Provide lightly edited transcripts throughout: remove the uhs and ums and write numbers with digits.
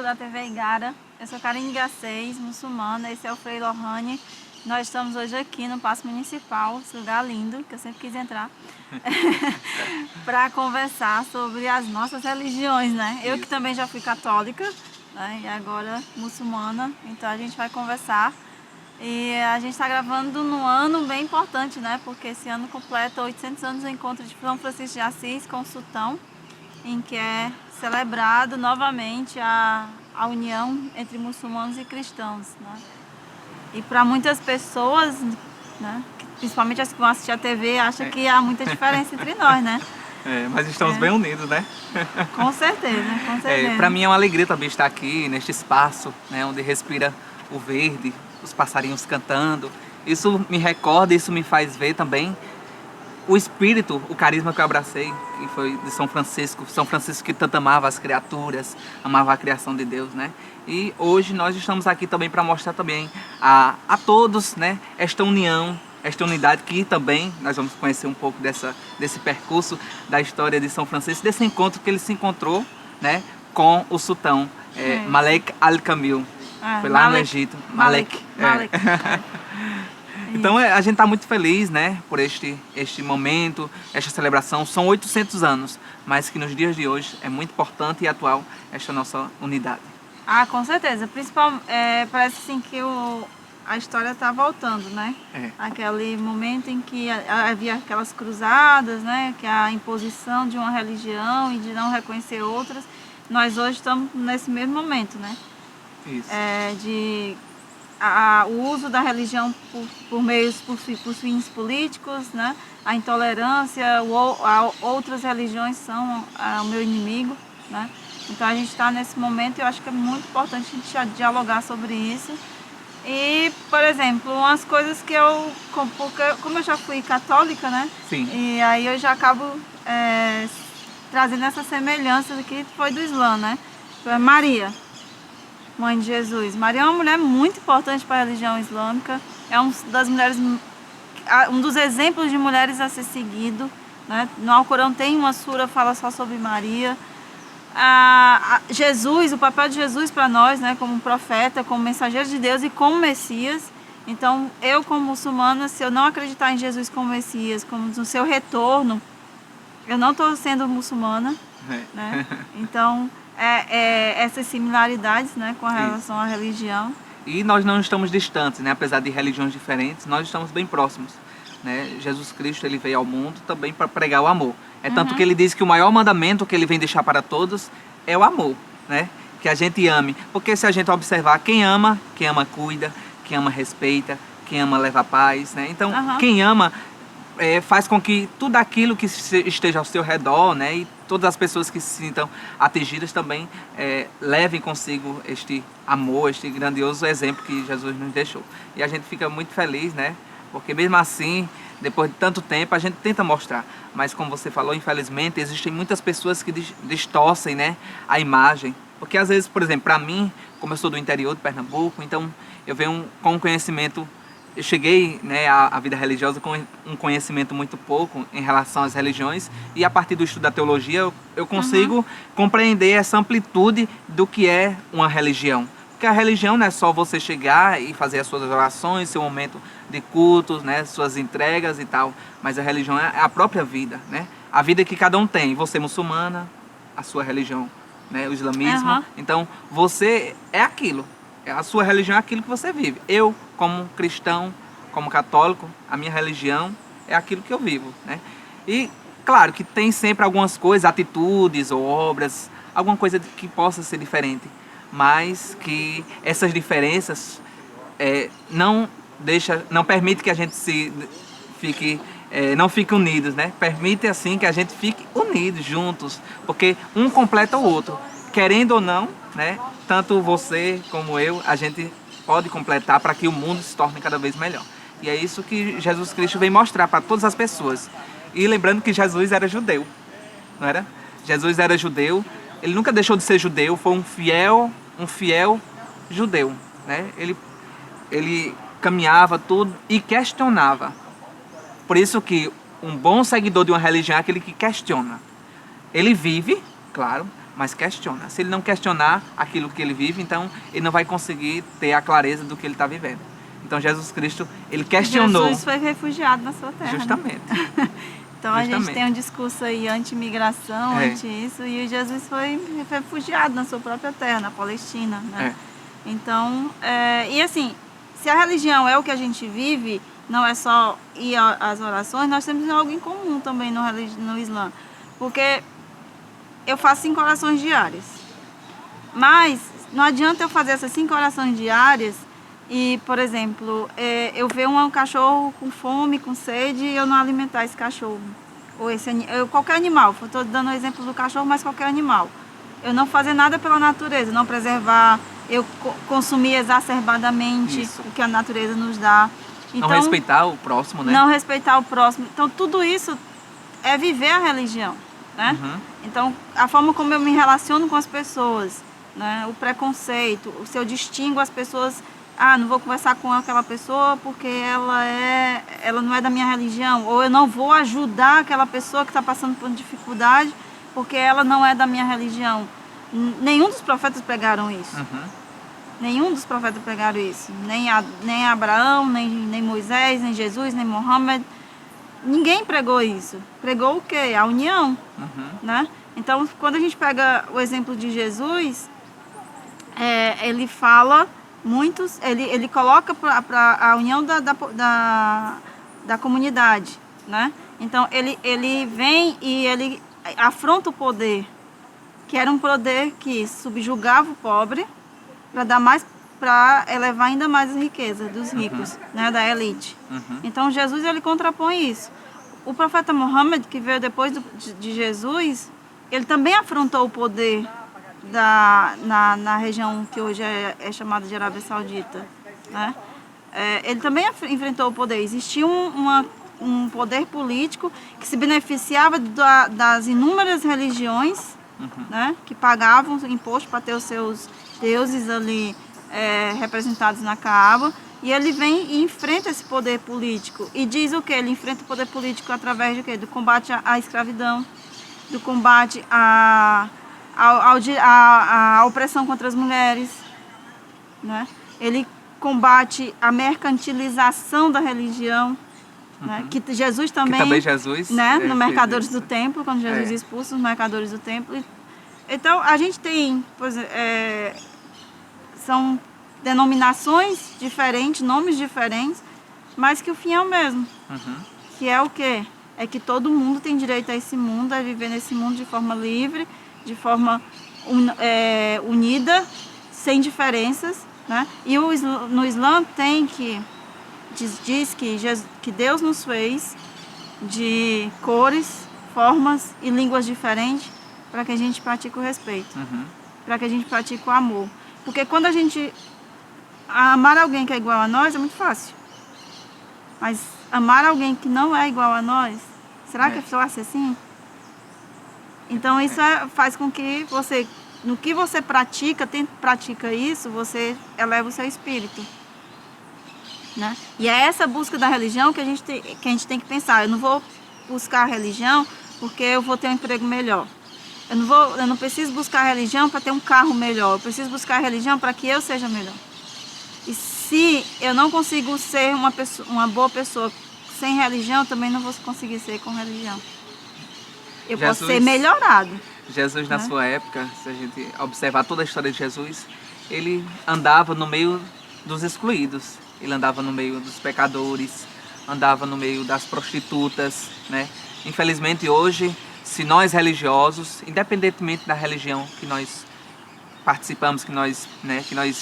da TV Igara. Eu sou Karine Garcês, muçulmana. Esse é o Frei Lohane. Nós estamos hoje aqui no Paço Municipal, esse lugar lindo, que eu sempre quis entrar, para conversar sobre as nossas religiões, né? Eu que também já fui católica, né? E agora muçulmana, então a gente vai conversar. E a gente está gravando num ano bem importante, né? Porque esse ano completa 800 anos do encontro de São Francisco de Assis com o Sultão, em que é celebrado novamente a união entre muçulmanos e cristãos, né? E para muitas pessoas, né, principalmente as que vão assistir a TV, acham que há muita diferença entre nós, né? Mas estamos bem unidos, né? Com certeza, com certeza. Para mim é uma alegria também estar aqui neste espaço, né, onde respira o verde, os passarinhos cantando. Isso me recorda, isso me faz ver também o espírito, o carisma que eu abracei, que foi de São Francisco que tanto amava as criaturas, amava a criação de Deus, né? E hoje nós estamos aqui também para mostrar também a todos, né, esta união, esta unidade, que também nós vamos conhecer um pouco desse percurso da história de São Francisco, desse encontro que ele se encontrou, né, com o sultão Malek Al-Kamil. Foi lá no Egito. Malek. Então a gente está muito feliz, né, por este momento, esta celebração. São 800 anos, mas que nos dias de hoje é muito importante e atual esta nossa unidade. Ah, com certeza. Parece assim que a história está voltando, né? Aquele momento em que havia aquelas cruzadas, né, que a imposição de uma religião e de não reconhecer outras. Nós hoje estamos nesse mesmo momento, né? Isso. O uso da religião por fins políticos, né? A intolerância, outras religiões são o meu inimigo, né? Então a gente está nesse momento e eu acho que é muito importante a gente dialogar sobre isso. E, por exemplo, umas coisas que como eu já fui católica, né? Sim. E aí eu já acabo trazendo essa semelhança que foi do Islã, né? Maria, mãe de Jesus. Maria é uma mulher muito importante para a religião islâmica. É um dos exemplos de mulheres a ser seguido, né? No Alcorão tem uma sura que fala só sobre Maria. Jesus, o papel de Jesus para nós, né, como profeta, como mensageiro de Deus e como Messias. Então, eu como muçulmana, se eu não acreditar em Jesus como Messias, como no seu retorno, eu não estou sendo muçulmana, né? Então, essas similaridades, né, com relação à religião. E nós não estamos distantes, né? Apesar de religiões diferentes, nós estamos bem próximos, né? Jesus Cristo, ele veio ao mundo também para pregar o amor. Tanto que ele diz que o maior mandamento que ele vem deixar para todos é o amor, né? Que a gente ame. Porque se a gente observar, quem ama cuida, quem ama respeita, quem ama leva paz, né? Então, quem ama faz com que tudo aquilo que esteja ao seu redor, né, e todas as pessoas que se sintam atingidas também levem consigo este amor, este grandioso exemplo que Jesus nos deixou. E a gente fica muito feliz, né? Porque mesmo assim, depois de tanto tempo, a gente tenta mostrar. Mas como você falou, infelizmente, existem muitas pessoas que distorcem, né, a imagem. Porque às vezes, por exemplo, para mim, como eu sou do interior de Pernambuco, então eu venho com um conhecimento. Eu cheguei, né, à vida religiosa com um conhecimento muito pouco em relação às religiões, e a partir do estudo da teologia eu consigo compreender essa amplitude do que é uma religião. Porque a religião não é só você chegar e fazer as suas orações, seu momento de cultos, né, suas entregas e tal, mas a religião é a própria vida, né? A vida que cada um tem. Você muçulmana, a sua religião, né, o islamismo. Então você é aquilo. A sua religião é aquilo que você vive. Eu, como cristão, como católico, a minha religião é aquilo que eu vivo, né? E, claro, que tem sempre algumas coisas, atitudes ou obras, alguma coisa que possa ser diferente, mas que essas diferenças não permite que a gente não fique unidos, né? Permite, assim, que a gente fique unidos, juntos, porque um completa o outro. Querendo ou não, né? Tanto você como eu, a gente pode completar para que o mundo se torne cada vez melhor. E é isso que Jesus Cristo vem mostrar para todas as pessoas. E lembrando que Jesus era judeu, não era? Jesus era judeu, ele nunca deixou de ser judeu, foi um fiel judeu, né? Ele caminhava tudo e questionava. Por isso que um bom seguidor de uma religião é aquele que questiona. Ele vive, claro, mas questiona. Se ele não questionar aquilo que ele vive, então ele não vai conseguir ter a clareza do que ele está vivendo. Então Jesus Cristo, ele questionou. Jesus foi refugiado na sua terra. Justamente. Né? Então a Justamente. gente tem um discurso aí anti-imigração, anti isso, e Jesus foi refugiado na sua própria terra, na Palestina. Né? Então, e assim, se a religião é o que a gente vive, não é só ir às orações, nós temos algo em comum também no Islã. Porque eu faço 5 orações diárias. Mas não adianta eu fazer essas 5 orações diárias e, por exemplo, eu ver um cachorro com fome, com sede, e eu não alimentar esse cachorro. Ou qualquer animal. Estou dando o exemplo do cachorro, mas qualquer animal. Eu não fazer nada pela natureza, não preservar, eu consumir exacerbadamente o que a natureza nos dá. Então, não respeitar o próximo, né? Não respeitar o próximo. Então, tudo isso é viver a religião, né? Então, a forma como eu me relaciono com as pessoas, né? O preconceito, se eu distingo as pessoas, não vou conversar com aquela pessoa porque ela não é da minha religião, ou eu não vou ajudar aquela pessoa que está passando por dificuldade porque ela não é da minha religião. Nenhum dos profetas pregaram isso. Nenhum dos profetas pregaram isso. Nem Abraão, nem Moisés, nem Jesus, nem Mohammed. Ninguém pregou isso. Pregou o quê? A união. Né? Então, quando a gente pega o exemplo de Jesus, ele fala muitos, ele coloca para a união da comunidade. Né? Então, ele vem e ele afronta o poder, que era um poder que subjugava o pobre para dar mais, para elevar ainda mais a riqueza dos ricos, né, da elite. Então Jesus ele contrapõe isso. O profeta Muhammad, que veio depois de Jesus, ele também afrontou o poder na região que hoje é chamada de Arábia Saudita. Né? Ele também enfrentou o poder. Existia um poder político que se beneficiava das inúmeras religiões, né, que pagavam imposto para ter os seus deuses ali representados na Kaaba, e ele vem e enfrenta esse poder político. E diz o quê? Ele enfrenta o poder político através do quê? Do combate à escravidão, do combate à opressão contra as mulheres. Né? Ele combate a mercantilização da religião, né? Que Jesus também... Que também Jesus... Né? No Mercadores do Templo, quando Jesus expulsa os mercadores do templo. Então, a gente tem... são denominações diferentes, nomes diferentes, mas que o fim é o mesmo. Que é o quê? É que todo mundo tem direito a esse mundo, a viver nesse mundo de forma livre, de forma unida, sem diferenças. Né? E no Islã tem que... Diz que Deus nos fez de cores, formas e línguas diferentes para que a gente pratique o respeito, para que a gente pratique o amor. Porque quando a gente amar alguém que é igual a nós é muito fácil. Mas amar alguém que não é igual a nós, será que é fácil assim? Então isso faz com que você, no que você pratica isso, você eleva o seu espírito. Né? E é essa busca da religião que a gente tem que pensar. Eu não vou buscar a religião porque eu vou ter um emprego melhor. Eu não preciso buscar a religião para ter um carro melhor. Eu preciso buscar a religião para que eu seja melhor. E se eu não consigo ser uma boa pessoa sem religião, eu também não vou conseguir ser com religião. Eu posso ser melhorado. Jesus, na sua época, se a gente observar toda a história de Jesus, ele andava no meio dos excluídos. Ele andava no meio dos pecadores, andava no meio das prostitutas, né? Infelizmente hoje, se nós religiosos, independentemente da religião que nós participamos, que nós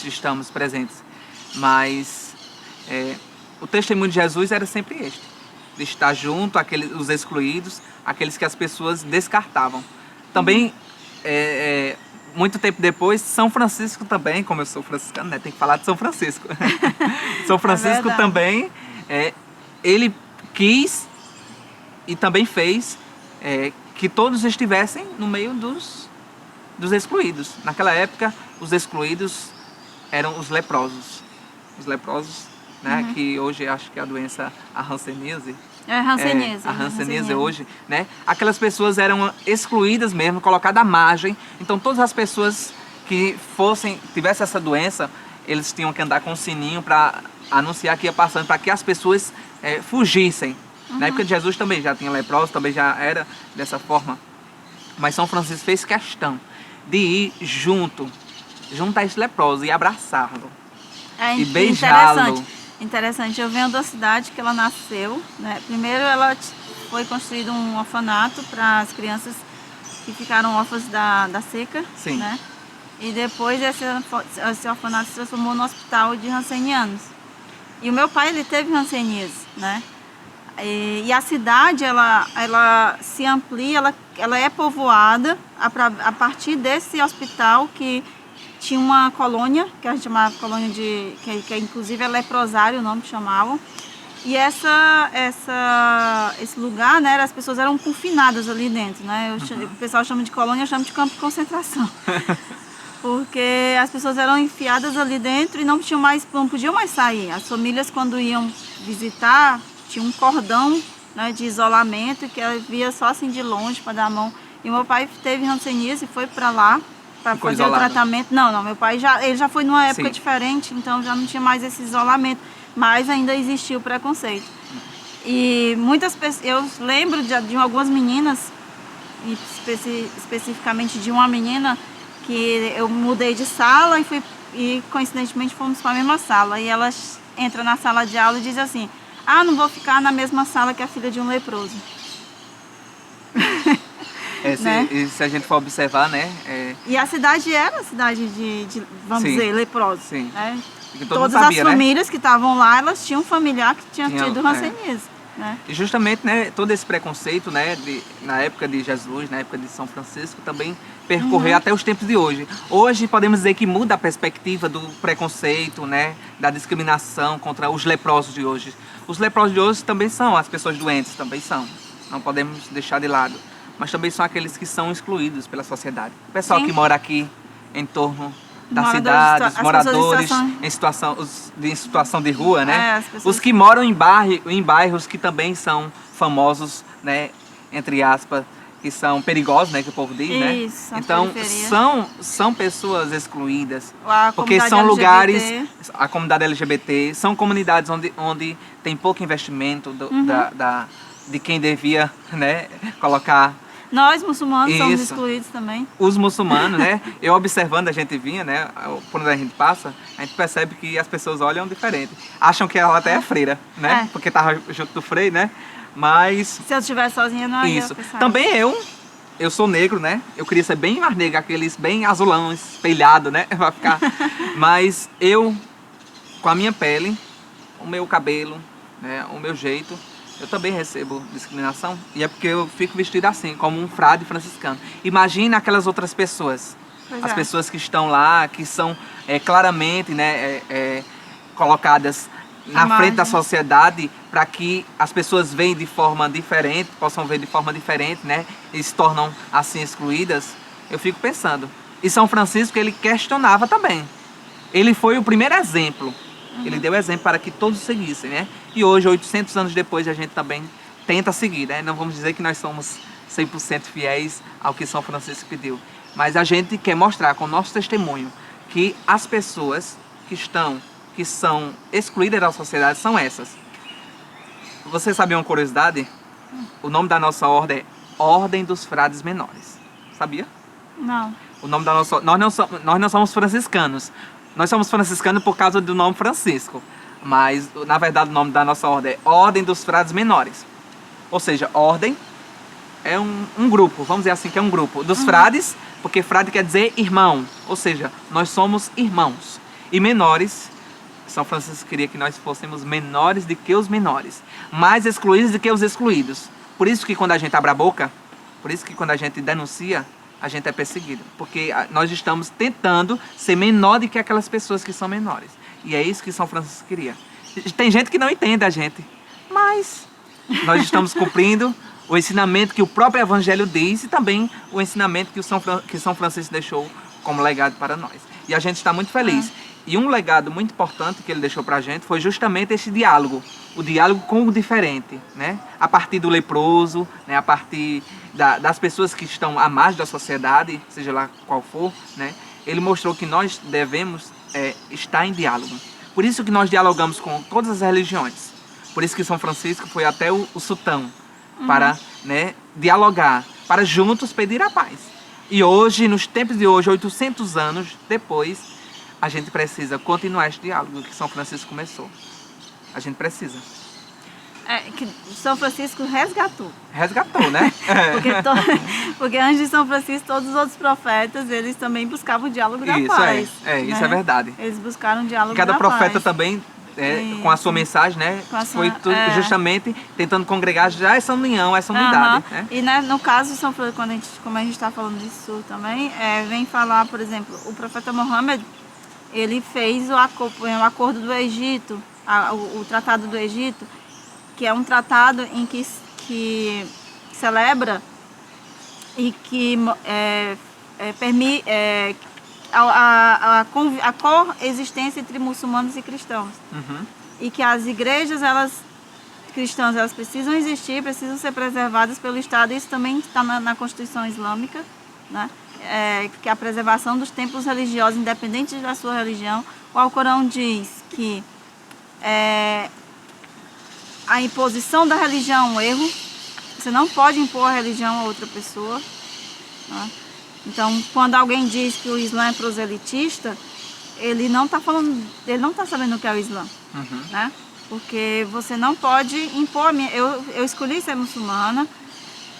estamos presentes, mas o testemunho de Jesus era sempre este, de estar junto os excluídos, aqueles que as pessoas descartavam. Também muito tempo depois, São Francisco também, como eu sou franciscano, né? Tem que falar de São Francisco. São Francisco também, ele quis e também fez que todos estivessem no meio dos excluídos. Naquela época, os excluídos eram os leprosos. Os leprosos né? Que hoje acho que é a doença, a hanseníase. É hanseníase. A hanseníase hoje, né? Aquelas pessoas eram excluídas mesmo, colocadas à margem. Então todas as pessoas que tivessem essa doença, eles tinham que andar com um sininho para anunciar que ia passando, para que as pessoas fugissem. Na época de Jesus também já tinha leprosos, também já era dessa forma. Mas São Francisco fez questão de ir junto a esse leproso e abraçá-lo. E beijá-lo. Interessante. Eu venho da cidade que ela nasceu, né? Primeiro ela foi construído um orfanato para as crianças que ficaram órfãs da seca. Sim. Né? E depois esse orfanato se transformou no hospital de hansenianos. E o meu pai, ele teve hanseníase, né? E a cidade, ela se amplia, ela é povoada a partir desse hospital que tinha uma colônia, que a gente chamava colônia que inclusive é leprosário, o nome que chamavam. E esse lugar, né, as pessoas eram confinadas ali dentro, né? O pessoal chama de colônia, eu chamo de campo de concentração. Porque as pessoas eram enfiadas ali dentro e não podiam mais sair. As famílias, quando iam visitar, tinha um cordão, né, de isolamento que ela via só assim de longe para dar a mão. E meu pai teve hanseníase e foi para lá para fazer o tratamento. Não, meu pai ele já foi numa época diferente, então já não tinha mais esse isolamento, mas ainda existia o preconceito. E muitas pessoas, eu lembro de algumas meninas, especificamente de uma menina que eu mudei de sala e coincidentemente fomos para a mesma sala. E ela entra na sala de aula e diz assim: não vou ficar na mesma sala que a filha de um leproso. Né? Se a gente for observar, né? E a cidade era a cidade de vamos dizer, leprosos. Sim. Né? Todas as famílias, né, que estavam lá, elas tinham um familiar que tinha tido hanseníase. Né? E justamente, né, todo esse preconceito, né, na época de Jesus, na época de São Francisco, também percorreu até os tempos de hoje. Hoje podemos dizer que muda a perspectiva do preconceito, né, da discriminação contra os leprosos de hoje. Os leprosos de hoje também são as pessoas doentes, também são. Não podemos deixar de lado. Mas também são aqueles que são excluídos pela sociedade. O pessoal que mora aqui em torno da cidade, os moradores em situação de rua, né? Os que moram em bairros que também são famosos, né, entre aspas, que são perigosos, né, que o povo diz, né? Então são pessoas excluídas, porque são lugares, a comunidade LGBT, são comunidades onde tem pouco investimento de quem devia, né, colocar. Nós, muçulmanos, somos excluídos também. Os muçulmanos, né? Eu observando, a gente vinha, né? Por onde a gente passa, a gente percebe que as pessoas olham diferente. Acham que ela até é freira, né? Porque tava junto do frei, né? Mas... se eu estivesse sozinha, não ia pensar. Também eu sou negro, né? Eu queria ser bem mais negro, aqueles bem azulão, espelhado, né? Vai ficar... Mas eu, com a minha pele, o meu cabelo, né? O meu jeito... eu também recebo discriminação, e é porque eu fico vestido assim, como um frade franciscano. Imagina aquelas outras pessoas, as pessoas que estão lá, que são claramente, né, colocadas na frente da sociedade, para que as pessoas vejam de forma diferente, possam ver de forma diferente, né, e se tornam assim excluídas. Eu fico pensando. E São Francisco, ele questionava também. Ele foi o primeiro exemplo. Ele deu exemplo para que todos seguissem, né? E hoje, 800 anos depois, a gente também tenta seguir, né? Não vamos dizer que nós somos 100% fiéis ao que São Francisco pediu. Mas a gente quer mostrar com o nosso testemunho que as pessoas que são excluídas da sociedade são essas. Você sabia uma curiosidade? O nome da nossa ordem é Ordem dos Frades Menores. Sabia? Não. O nome da nossa... Nós não somos franciscanos. Nós somos franciscanos por causa do nome Francisco, mas na verdade o nome da nossa ordem é Ordem dos Frades Menores. Ou seja, ordem é um grupo, vamos dizer assim, que é um grupo. Dos frades, porque frade quer dizer irmão, ou seja, nós somos irmãos. E menores, São Francisco queria que nós fôssemos menores do que os menores, mais excluídos do que os excluídos. Por isso que quando a gente abre a boca, por isso que quando a gente denuncia, a gente é perseguido, porque nós estamos tentando ser menor do que aquelas pessoas que são menores. E é isso que São Francisco queria. Tem gente que não entende a gente, mas nós estamos cumprindo o ensinamento que o próprio Evangelho diz e também o ensinamento que São Francisco deixou como legado para nós. E a gente está muito feliz. E um legado muito importante que ele deixou para a gente foi justamente esse diálogo, o diálogo com o diferente, né? A partir do leproso, né? A partir das pessoas que estão à margem da sociedade, seja lá qual for, né? Ele mostrou que nós devemos estar em diálogo. Por isso que nós dialogamos com todas as religiões. Por isso que São Francisco foi até o sultão para, né, dialogar, para juntos pedir a paz. E hoje, nos tempos de hoje, 800 anos depois, a gente precisa continuar esse diálogo que São Francisco começou. A gente precisa. Que São Francisco resgatou. Resgatou, né? Porque antes de São Francisco, todos os outros profetas, eles também buscavam o diálogo da paz. Isso é verdade. Eles buscaram o diálogo e cada da profeta paz. também, com a sua mensagem, né? Foi justamente tentando congregar já essa união, essa unidade. Né? E né, no caso de São Francisco, como a gente está falando disso também, vem falar, por exemplo, o profeta Mohammed, ele fez o acordo do Egito, o Tratado do Egito, que é um tratado em que celebra e que permite a coexistência entre muçulmanos e cristãos. E que as igrejas cristãs elas precisam existir, precisam ser preservadas pelo Estado. Isso também está na Constituição Islâmica, né? Que a preservação dos templos religiosos, independente da sua religião. O Alcorão diz que a imposição da religião é um erro. Você não pode impor a religião a outra pessoa, né? Então, quando alguém diz que o Islã é proselitista, ele não está sabendo o que é o Islã, né? Porque você não pode impor. Eu escolhi ser muçulmana.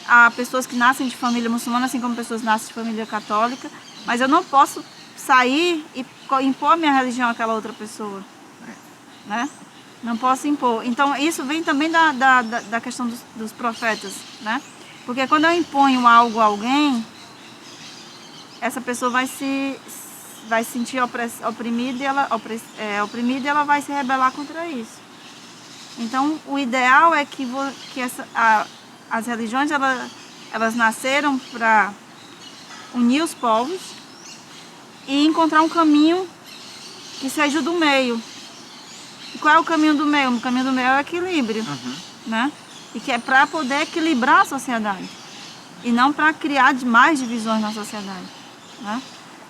Há pessoas que nascem de família muçulmana, assim como pessoas que nascem de família católica, mas eu não posso sair e impor minha religião àquela outra pessoa, né? Não posso impor. Então, isso vem também da questão dos profetas, né? Porque quando eu imponho algo a alguém, essa pessoa vai se sentir oprimida e ela vai se rebelar contra isso. Então, o ideal é que as religiões elas nasceram para unir os povos e encontrar um caminho que seja o do meio. E qual é o caminho do meio? O caminho do meio é o equilíbrio, né? E que é para poder equilibrar a sociedade e não para criar mais divisões na sociedade, né?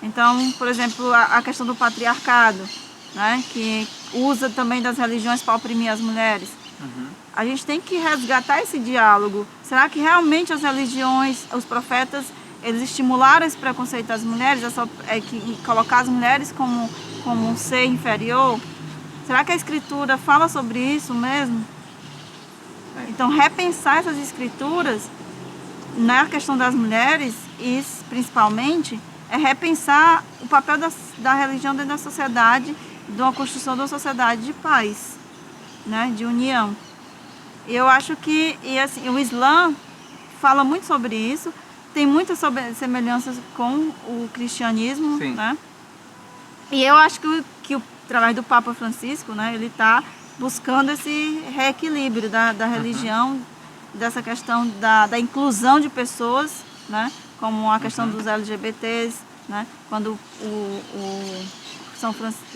Então, por exemplo, a questão do patriarcado, né? Que usa também das religiões para oprimir as mulheres. A gente tem que resgatar esse diálogo. Será que realmente as religiões, os profetas, eles estimularam esse preconceito às mulheres, colocar as mulheres como um ser inferior? Será que a Escritura fala sobre isso mesmo? Então, repensar essas Escrituras na questão das mulheres, e principalmente, é repensar o papel da religião dentro da sociedade, de uma construção de uma sociedade de paz, né? De união. E eu acho que assim, o Islã fala muito sobre isso, tem muitas semelhanças com o cristianismo, né? E eu acho que o trabalho do Papa Francisco, né, ele está buscando esse reequilíbrio da religião, dessa questão da inclusão de pessoas, né, como a questão dos LGBTs, né, quando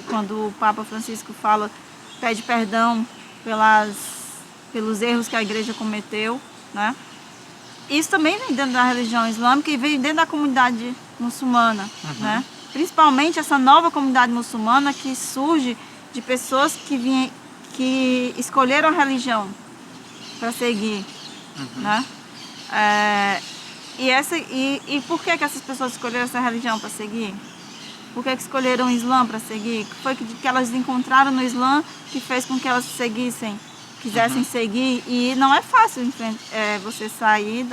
quando o Papa Francisco pede perdão pelos erros que a igreja cometeu, né. Isso também vem dentro da religião islâmica e vem dentro da comunidade muçulmana, né. Principalmente essa nova comunidade muçulmana que surge de pessoas que escolheram a religião para seguir, né? E por que essas pessoas escolheram essa religião para seguir? Por que escolheram o Islã para seguir? O que foi que elas encontraram no Islã que fez com que elas quisessem seguir? E não é fácil você sair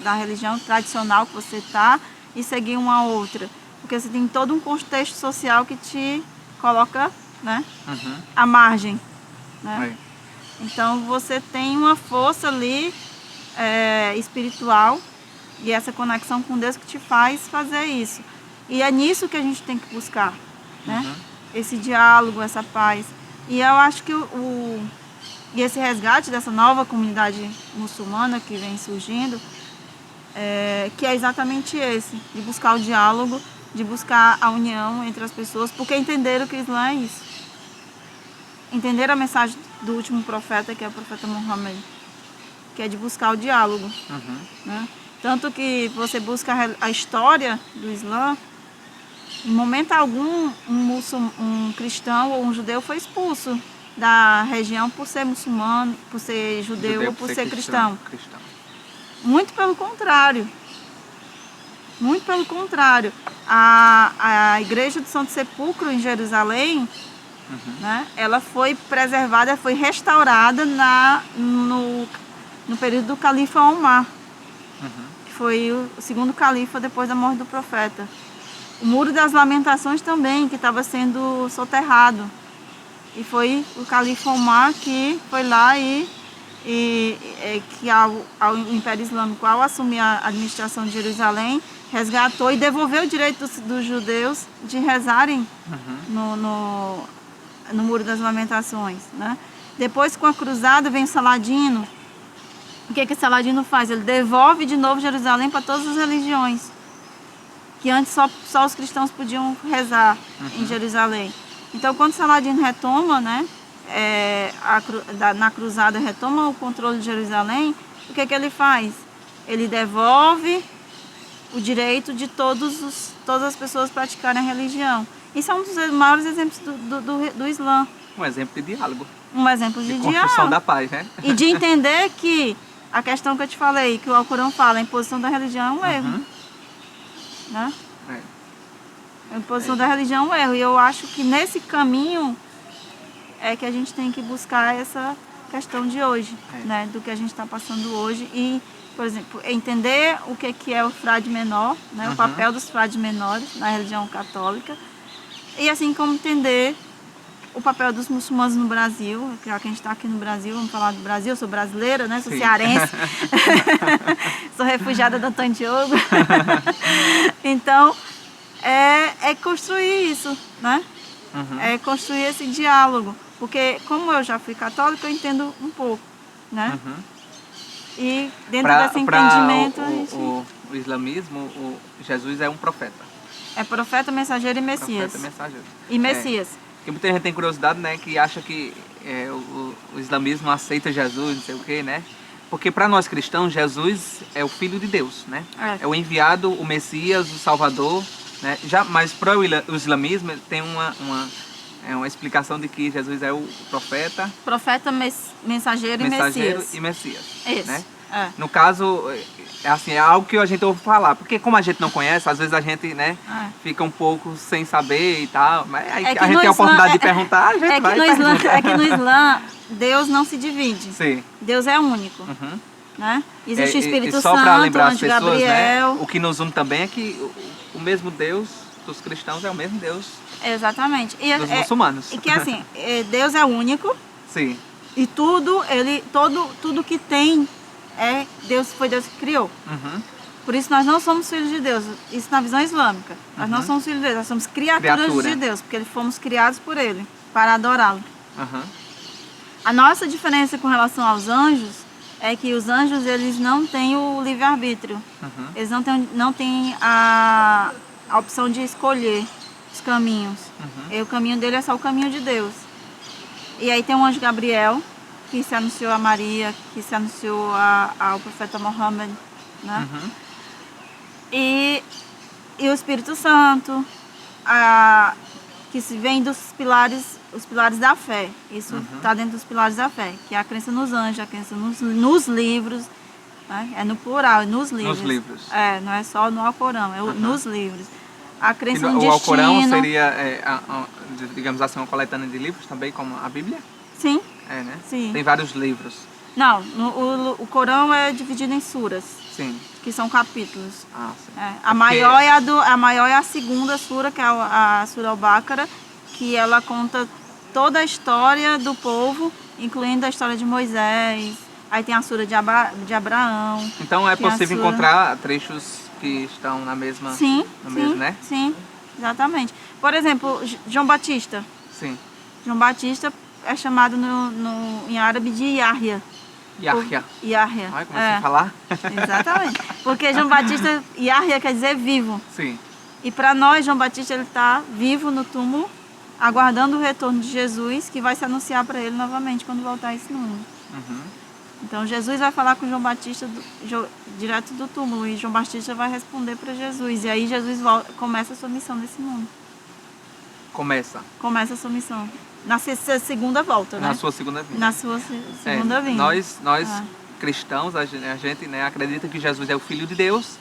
da religião tradicional que você está e seguir uma outra. Porque você tem todo um contexto social que te coloca, né, à margem, né? Então você tem uma força ali espiritual e essa conexão com Deus que te faz fazer isso. E é nisso que a gente tem que buscar, né? Esse diálogo, essa paz. E eu acho que e esse resgate dessa nova comunidade muçulmana que vem surgindo, que é exatamente esse, de buscar o diálogo de buscar a união entre as pessoas, porque entenderam que o Islã é isso. Entenderam a mensagem do último profeta, que é o profeta Muhammad, que é de buscar o diálogo. Né? Tanto que você busca a história do Islã, em momento algum um cristão ou um judeu foi expulso da região por ser muçulmano, por ser judeu ou por ser cristão. Muito pelo contrário. Muito pelo contrário. A igreja do Santo Sepulcro em Jerusalém, né, ela foi preservada, foi restaurada no período do califa Omar, que foi o segundo califa depois da morte do profeta. O Muro das Lamentações também, que estava sendo soterrado. E foi o califa Omar que foi lá que ao Império Islâmico, ao assumir a administração de Jerusalém, resgatou e devolveu o direito dos judeus de rezarem no Muro das Lamentações. Né? Depois, com a cruzada, vem Saladino. O que Saladino faz? Ele devolve de novo Jerusalém para todas as religiões, que antes só os cristãos podiam rezar em Jerusalém. Então, quando Saladino retoma, né, na cruzada, retoma o controle de Jerusalém, o que ele faz? Ele devolve o direito de todas as pessoas praticarem a religião. Isso é um dos maiores exemplos do Islã. Um exemplo de diálogo. Um exemplo de construção diálogo. Da paz, né? E de entender que a questão que eu te falei, que o Alcorão fala, a imposição da religião é um erro. Né? A imposição da religião é um erro. E eu acho que nesse caminho é que a gente tem que buscar essa questão de hoje, né? Do que a gente está passando hoje. E, por exemplo, entender o que é o frade menor, né? O papel dos frades menores na religião católica. E assim como entender o papel dos muçulmanos no Brasil, já que a gente está aqui no Brasil, vamos falar do Brasil, eu sou brasileira, né? Sou cearense, sou refugiada do Antônio Diogo. Então, é construir isso, né? É construir esse diálogo, porque como eu já fui católica, eu entendo um pouco, né? E dentro desse entendimento... O islamismo, Jesus é um profeta. É profeta, mensageiro e Messias. Profeta, mensageiro. E Messias. Porque muita gente tem curiosidade, né, que acha que o islamismo aceita Jesus, não sei o quê, né? Porque para nós cristãos, Jesus é o Filho de Deus, né? É o enviado, o Messias, o Salvador, né? Mas para o islamismo tem uma explicação de que Jesus é o profeta. Profeta, mensageiro e Messias. E Messias. Isso. Né? No caso, é algo que a gente ouve falar, porque como a gente não conhece, às vezes a gente, né, fica um pouco sem saber e tal, mas aí a gente tem a oportunidade de perguntar, a gente vai perguntar. É que no Islã, Deus não se divide. Sim. Deus é único. Né? Existe o Espírito só Santo, para lembrar as anjo pessoas, Gabriel. né, o que nos une também é que o mesmo Deus dos cristãos é o mesmo Deus Exatamente. dos muçulmanos. E que assim, Deus é único. Sim. E tudo que tem foi Deus que criou. Por isso nós não somos filhos de Deus. Isso na visão islâmica. Nós não somos filhos de Deus, nós somos criaturas de Deus, porque fomos criados por Ele, para adorá-lo. A nossa diferença com relação aos anjos é que os anjos, eles não têm o livre-arbítrio. Eles não têm a opção de escolher os caminhos. E o caminho dele é só o caminho de Deus. E aí tem o anjo Gabriel, que se anunciou a Maria, que se anunciou ao profeta Muhammad, né? E o Espírito Santo, que se vem dos pilares, os pilares da fé. Isso está dentro dos pilares da fé, que é a crença nos anjos, a crença nos livros, né? É no plural, nos livros. Nos livros. Não é só no Alcorão, é nos livros. A crença no destino. O Alcorão seria, digamos assim, uma coletânea de livros também, como a Bíblia? Sim. Né? Sim. Tem vários livros. Não, o Corão é dividido em suras. Sim. Que são capítulos. Sim. A maior é a segunda sura, que é a Sura Al-Baqarah, que ela conta toda a história do povo, incluindo a história de Moisés. Aí tem a Sura de Abraão. Então é possível encontrar trechos que estão na mesma... Sim, mesmo, né? Sim, exatamente. Por exemplo, João Batista. Sim. João Batista é chamado em árabe de Yahya. Yahya. Ai, como a falar? Exatamente. Porque João Batista, Yahya quer dizer vivo. Sim. E para nós, João Batista ele está vivo no túmulo, aguardando o retorno de Jesus, que vai se anunciar para ele novamente quando voltar a esse mundo. Uhum. Então Jesus vai falar com João Batista direto do túmulo e João Batista vai responder para Jesus. E aí Jesus começa a sua missão nesse mundo. Começa Começa a sua missão. Na segunda volta, né? na sua segunda vinda. Na sua segunda vinda. Nós cristãos, a gente, né, acredita que Jesus é o Filho de Deus,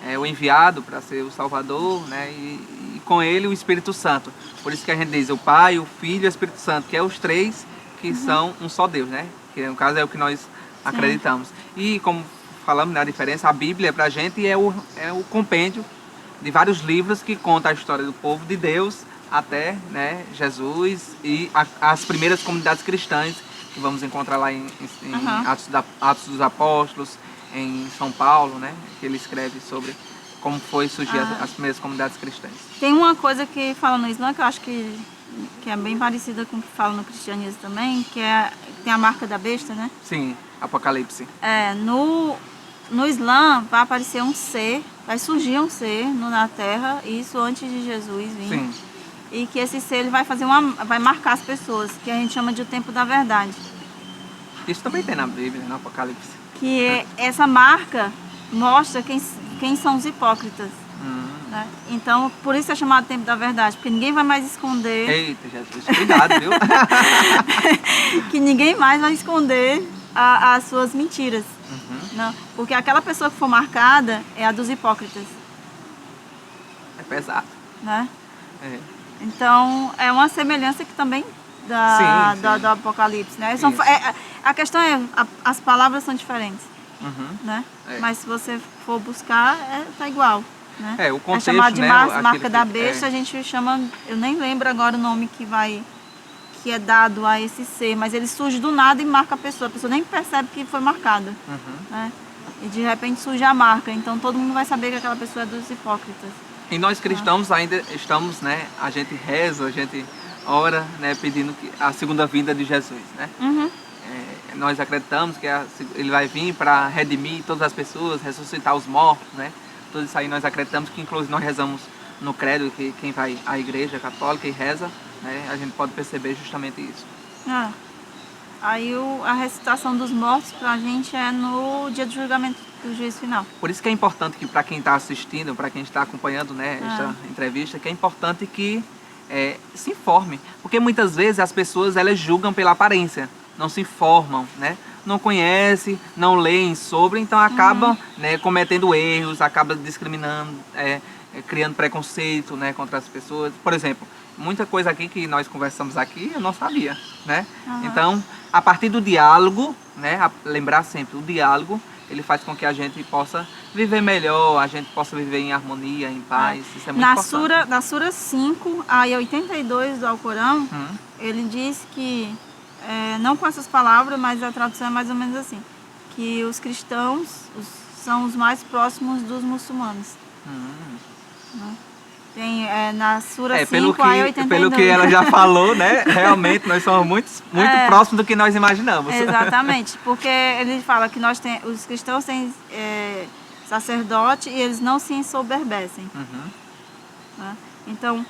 é o enviado para ser o Salvador, né, e com ele o Espírito Santo. Por isso que a gente diz o Pai, o Filho e o Espírito Santo, que é os três que são um só Deus, né? Que no caso é o que nós acreditamos. E como falamos na diferença, a Bíblia para a gente é o compêndio de vários livros que conta a história do povo de Deus até, né, Jesus e as primeiras comunidades cristãs que vamos encontrar lá em Atos dos Apóstolos, em São Paulo, né, que ele escreve sobre como foi surgir as primeiras comunidades cristãs. Tem uma coisa que fala no Islã que eu acho que é bem parecida com o que fala no cristianismo também, que tem a marca da besta, né? Sim, Apocalipse. No Islã vai aparecer um ser, vai surgir um ser na Terra, isso antes de Jesus vir. Sim. E que esse ser ele vai marcar as pessoas, que a gente chama de o tempo da verdade. Isso também tem na Bíblia, no Apocalipse. Que essa marca mostra quem são os hipócritas. Né? Então, por isso é chamado tempo da verdade, porque ninguém vai mais esconder. Eita, Jesus, cuidado, viu? Que ninguém mais vai esconder as suas mentiras. Não, porque aquela pessoa que for marcada é a dos hipócritas. É pesado. Né? É. Então, é uma semelhança que também do Apocalipse. Né? A questão é, as palavras são diferentes. Né? Mas se você for buscar, tá igual. Né? O contexto, é chamado de marca da que, besta, a gente chama, eu nem lembro agora o nome que é dado a esse ser, mas ele surge do nada e marca a pessoa nem percebe que foi marcada. Né? E de repente surge a marca, então todo mundo vai saber que aquela pessoa é dos hipócritas. E nós cristãos ainda estamos, né, a gente reza, a gente ora, né, pedindo a segunda vinda de Jesus, né? Nós acreditamos que ele vai vir para redimir todas as pessoas, ressuscitar os mortos, né? Tudo isso aí nós acreditamos, que inclusive nós rezamos no credo, que quem vai à igreja católica e reza, né, a gente pode perceber justamente isso. Aí a ressuscitação dos mortos pra gente é no dia do julgamento do juízo final. Por isso que é importante que para quem está assistindo, para quem está acompanhando, né, esta entrevista, que é importante que se informe. Porque muitas vezes as pessoas elas julgam pela aparência, não se informam, né? Não conhece, não leem sobre, então acaba né, cometendo erros, acaba discriminando, criando preconceito, né, contra as pessoas. Por exemplo, muita coisa aqui que nós conversamos aqui eu não sabia, né? Então, a partir do diálogo, né, lembrar sempre, o diálogo, ele faz com que a gente possa viver melhor, a gente possa viver em harmonia, em paz. Isso é muito importante. Na Sura 5, aí 82 do Alcorão, ele diz que, não com essas palavras, mas a tradução é mais ou menos assim, que os cristãos são os mais próximos dos muçulmanos. Né? Tem na Sura 5, aí 82. Pelo que ela já falou, né? Realmente nós somos muito próximos do que nós imaginamos. Exatamente, porque ele fala que os cristãos têm sacerdote e eles não se ensoberbecem. Né? Então,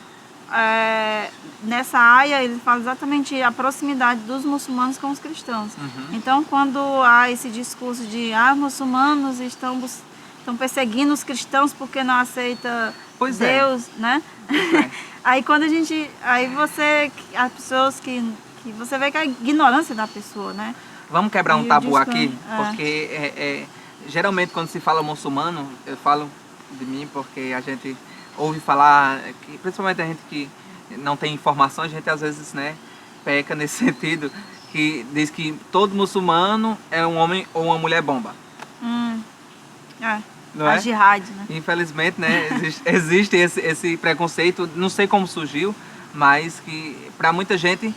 nessa aia ele fala exatamente a proximidade dos muçulmanos com os cristãos. Então, quando há esse discurso de muçulmanos estão perseguindo os cristãos porque não aceita Deus, né? Aí quando as pessoas que você vê que é a ignorância da pessoa, né? Vamos quebrar um tabu aqui, porque geralmente quando se fala muçulmano, eu falo de mim porque a gente ouve falar, principalmente a gente que não tem informação, a gente às vezes, né, peca nesse sentido, que diz que todo muçulmano é um homem ou uma mulher bomba. Não a jihad, né? Infelizmente, né, existe esse preconceito, não sei como surgiu, mas que para muita gente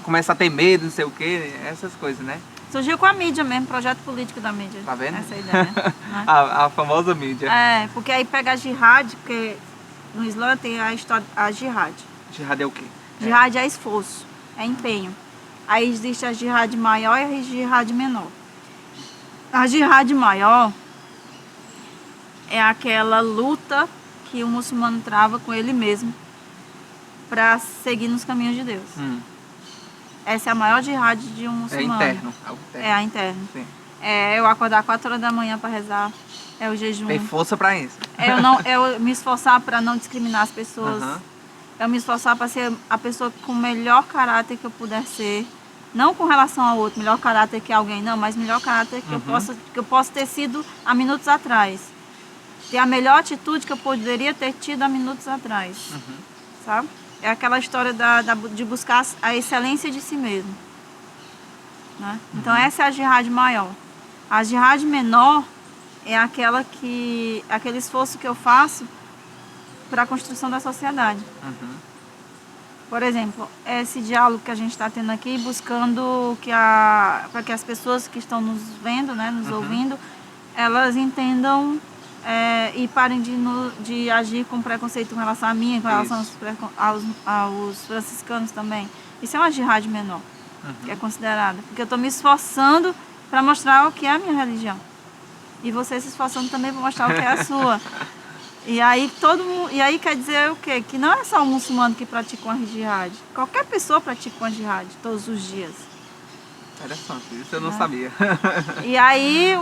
começa a ter medo, não sei o que, essas coisas, né? Surgiu com a mídia mesmo, projeto político da mídia. Tá vendo? Essa ideia, né? a famosa mídia. Porque aí pega a jihad, porque no Islã tem a história, a jihad. Jihad é o quê? Jihad é esforço, é empenho. Aí existe a jihad maior e a jihad menor. A jihad maior é aquela luta que o muçulmano trava com ele mesmo para seguir nos caminhos de Deus. Essa é a maior jihad de um muçulmano. É interno. Algo interno. É a interna. Sim. É eu acordar 4 horas da manhã para rezar. É o jejum. Tem força para isso. Eu me esforçar para não discriminar as pessoas. Eu me esforçar para ser a pessoa com o melhor caráter que eu puder ser. Não com relação ao outro, melhor caráter que alguém, não, mas melhor caráter que eu possa ter sido há minutos atrás. Ter a melhor atitude que eu poderia ter tido há minutos atrás. Sabe? É aquela história de buscar a excelência de si mesmo. Né? Então essa é a jihad maior. A jihad menor é aquele esforço que eu faço para a construção da sociedade. Por exemplo, esse diálogo que a gente está tendo aqui, buscando para que as pessoas que estão nos vendo, né, nos ouvindo, elas entendam e parem de agir com preconceito com relação a mim, com relação aos franciscanos também. Isso é uma jihad menor, que é considerada. Porque eu estou me esforçando para mostrar o que é a minha religião. E você se esforçando também para mostrar o que é a sua. E aí quer dizer o quê? Que não é só o muçulmano que pratica uma jihad. Qualquer pessoa pratica uma jihad todos os dias. Interessante, isso eu não sabia. E aí,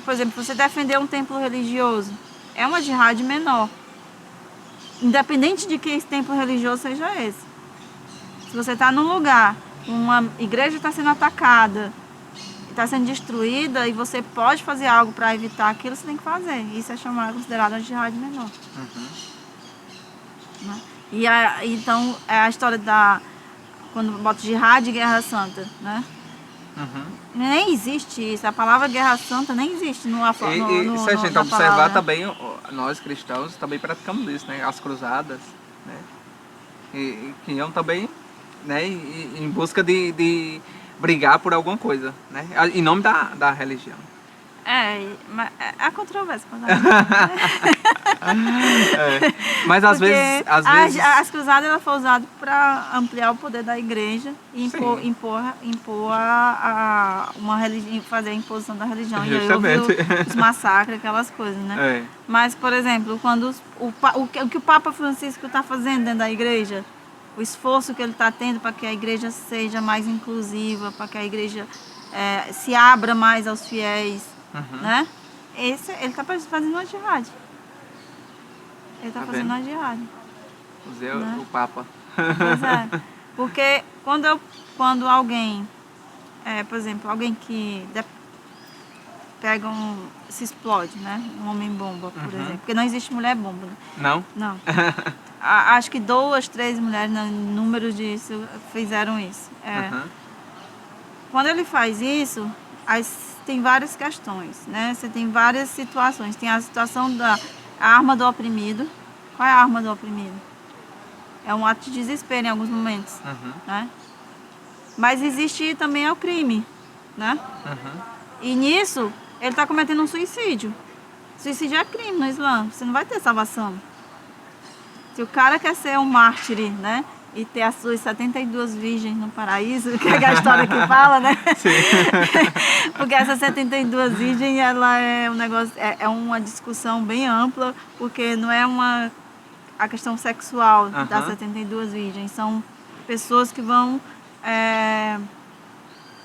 por exemplo, você defender um templo religioso é uma jihad menor. Independente de que esse templo religioso seja esse. Se você está num lugar, uma igreja está sendo atacada, está sendo destruída e você pode fazer algo para evitar aquilo, você tem que fazer. Isso é considerado a jihad menor. Né? Então, é a história quando bota jihad e guerra santa, né? Nem existe isso. A palavra guerra santa nem existe no se a gente observar também, nós cristãos também praticamos isso, né? As cruzadas, né? E que iam também, né? Em busca de brigar por alguma coisa, né? Em nome da religião. Mas a controvérsia. Mas às vezes... As cruzadas ela foi usada para ampliar o poder da igreja e impor uma religião, fazer a imposição da religião. Justamente. E aí os massacres, aquelas coisas, né? Mas, por exemplo, quando o que o Papa Francisco está fazendo dentro da igreja, o esforço que ele está tendo para que a igreja seja mais inclusiva, para que a igreja se abra mais aos fiéis, né? Ele está fazendo uma jihad. Ele está fazendo uma jihad. Usei o Papa. Pois é. Porque quando alguém, por exemplo, alguém que se explode, né? Um homem-bomba, por exemplo. Porque não existe mulher-bomba. Né? Não? Não. Acho que 2, 3 mulheres, no número disso, fizeram isso. Quando ele faz isso, tem várias questões, né? Você tem várias situações. Tem a situação da arma do oprimido. Qual é a arma do oprimido? É um ato de desespero em alguns momentos, né? Mas existe também o crime, né? E nisso, ele está cometendo um suicídio. Suicídio é crime no Islã. Você não vai ter salvação. Se o cara quer ser um mártir, né? E ter as suas 72 virgens no paraíso, que é a história que fala, né? Sim. Porque essas 72 virgens, ela é um negócio, é uma discussão bem ampla, porque não é a questão sexual das 72 virgens, são pessoas que vão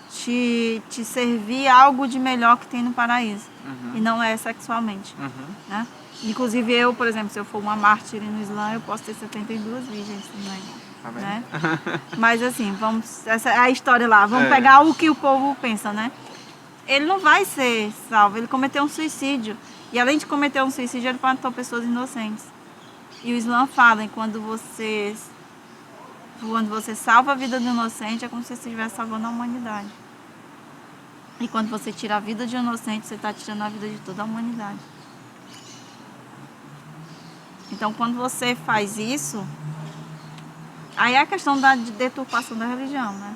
te servir algo de melhor que tem no paraíso, e não é sexualmente, né? Inclusive eu, por exemplo, se eu for uma mártir no Islã, eu posso ter 72 virgens também. Né? Mas assim, essa é a história lá. Vamos pegar o que o povo pensa, né? Ele não vai ser salvo, ele cometeu um suicídio. E além de cometer um suicídio, ele matou pessoas inocentes. E o Islã fala, quando você salva a vida do inocente, é como se você estivesse salvando a humanidade. E quando você tira a vida de um inocente, você está tirando a vida de toda a humanidade. Então, quando você faz isso, aí é a questão da deturpação da religião, né?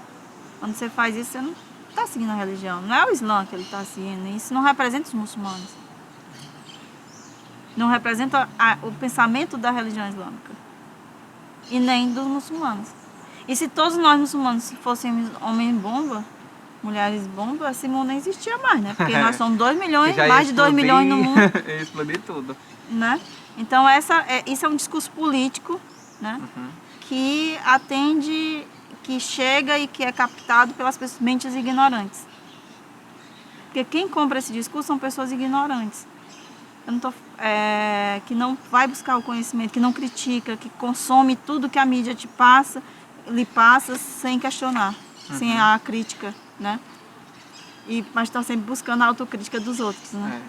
Quando você faz isso, você não está seguindo a religião. Não é o Islã que ele está seguindo. Isso não representa os muçulmanos. Não representa o pensamento da religião islâmica. E nem dos muçulmanos. E se todos nós muçulmanos fôssemos homem-bomba, mulheres-bomba, esse mundo não existia mais, né? Porque nós somos 2 milhões, mais de 2 milhões no mundo. Explodir tudo. né? Então isso é um discurso político, né? Que atende, que chega e que é captado pelas mentes ignorantes. Porque quem compra esse discurso são pessoas ignorantes. Eu não tô, que não vai buscar o conhecimento, que não critica, que consome tudo que a mídia lhe passa sem questionar, sem a crítica, né? Mas estão sempre buscando a autocrítica dos outros, né?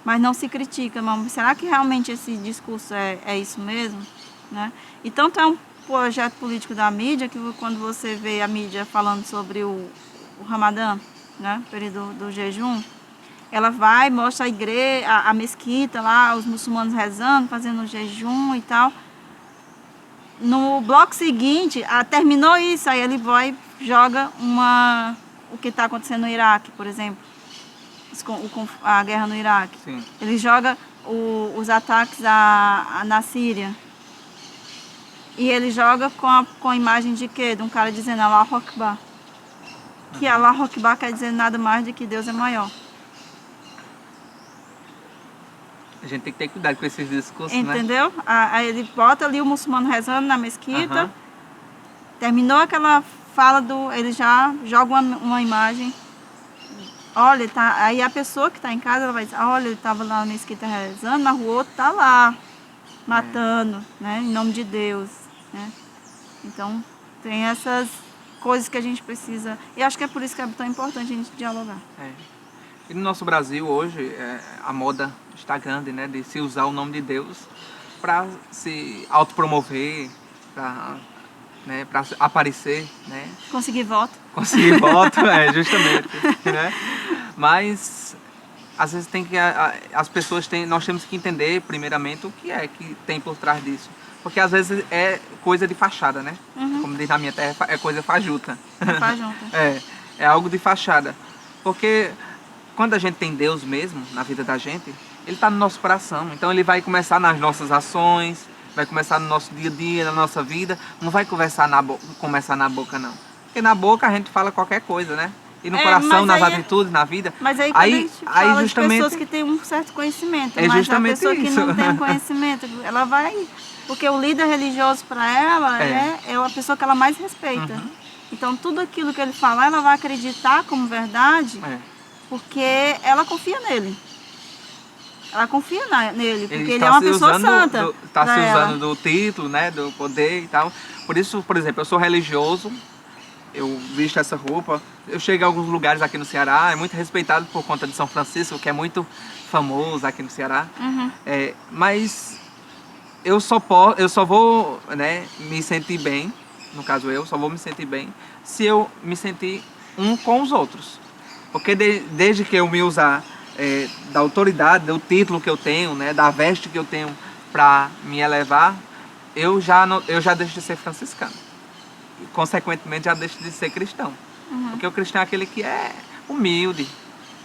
Mas não se critica, mas será que realmente esse discurso é isso mesmo? Né? E tanto é um projeto político da mídia que quando você vê a mídia falando sobre o Ramadã, né? O período do jejum, ela vai, mostra a igreja, a mesquita lá, os muçulmanos rezando, fazendo jejum e tal. No bloco seguinte, terminou isso, aí ele vai joga o que está acontecendo no Iraque, por exemplo. A guerra no Iraque. Sim. Ele joga os ataques na Síria. E ele joga com a imagem de quê? De um cara dizendo Allahu Akbar. Que Allahu Akbar quer dizer nada mais do que Deus é maior. A gente tem que ter cuidado com esses discursos, entendeu? Né? Aí ele bota ali o muçulmano rezando na mesquita. Terminou aquela fala ele já joga uma imagem. Olha, aí a pessoa que está em casa, ela vai dizer, olha, ele estava lá na mesquita rezando, mas o outro está lá, matando, né, em nome de Deus. Né? Então, tem essas coisas que a gente precisa... E acho que é por isso que é tão importante a gente dialogar. E no nosso Brasil, hoje, a moda está grande, né, de se usar o nome de Deus para se autopromover, para aparecer, né? Conseguir voto. Conseguir voto, justamente, né? Mas às vezes as pessoas nós temos que entender primeiramente o que é que tem por trás disso, porque às vezes é coisa de fachada, né? Como diz na minha terra, é coisa fajuta. É algo de fachada, porque quando a gente tem Deus mesmo na vida da gente, Ele está no nosso coração, então Ele vai começar nas nossas ações, vai começar no nosso dia a dia, na nossa vida, não vai começar começar na boca, não. Porque na boca a gente fala qualquer coisa, né? E no coração, nas atitudes, na vida. Mas aí quando a gente fala justamente, de pessoas que têm um certo conhecimento, mas justamente a pessoa isso. Que não tem um conhecimento, ela vai... Porque o líder religioso para ela é a pessoa que ela mais respeita. Então tudo aquilo que ele falar, ela vai acreditar como verdade, porque ela confia nele. Ela confia nele, porque ele é uma pessoa santa. Está se usando do título, né, do poder e tal. Por isso, por exemplo, eu sou religioso, eu visto essa roupa. Eu chego a alguns lugares aqui no Ceará, é muito respeitado por conta de São Francisco, que é muito famoso aqui no Ceará. Mas eu só vou, né, me sentir bem, no caso eu só vou me sentir bem, se eu me sentir um com os outros. Porque desde que eu me usar da autoridade, do título que eu tenho, né, da veste que eu tenho para me elevar, eu já deixo de ser franciscano. E, consequentemente, já deixo de ser cristão. Porque o cristão é aquele que é humilde,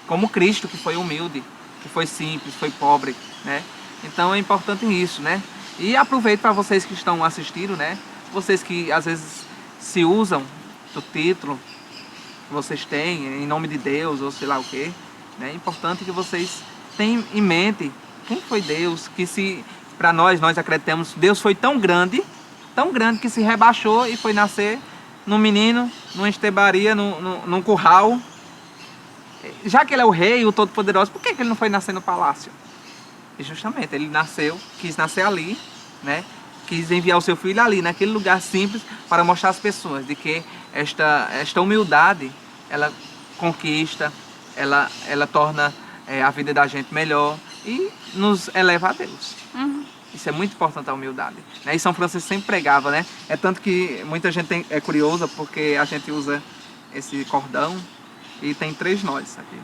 como Cristo, que foi humilde, que foi simples, foi pobre, né? Então é importante isso, né? E aproveito para vocês que estão assistindo, né? Vocês que às vezes se usam do título que vocês têm, em nome de Deus, ou sei lá o quê. É importante que vocês tenham em mente quem foi Deus, que se para nós acreditamos, Deus foi tão grande que se rebaixou e foi nascer num menino, numa estebaria, num curral. Já que Ele é o rei, o todo-poderoso, por que Ele não foi nascer no palácio? E justamente, Ele quis nascer ali, né? Quis enviar o seu filho ali, naquele lugar simples, para mostrar às pessoas de que esta humildade, ela conquista, ela torna a vida da gente melhor e nos eleva a Deus. Isso é muito importante, a humildade. Né? E São Francisco sempre pregava, né? É tanto que muita gente é curiosa porque a gente usa esse cordão e tem 3 nós aqui.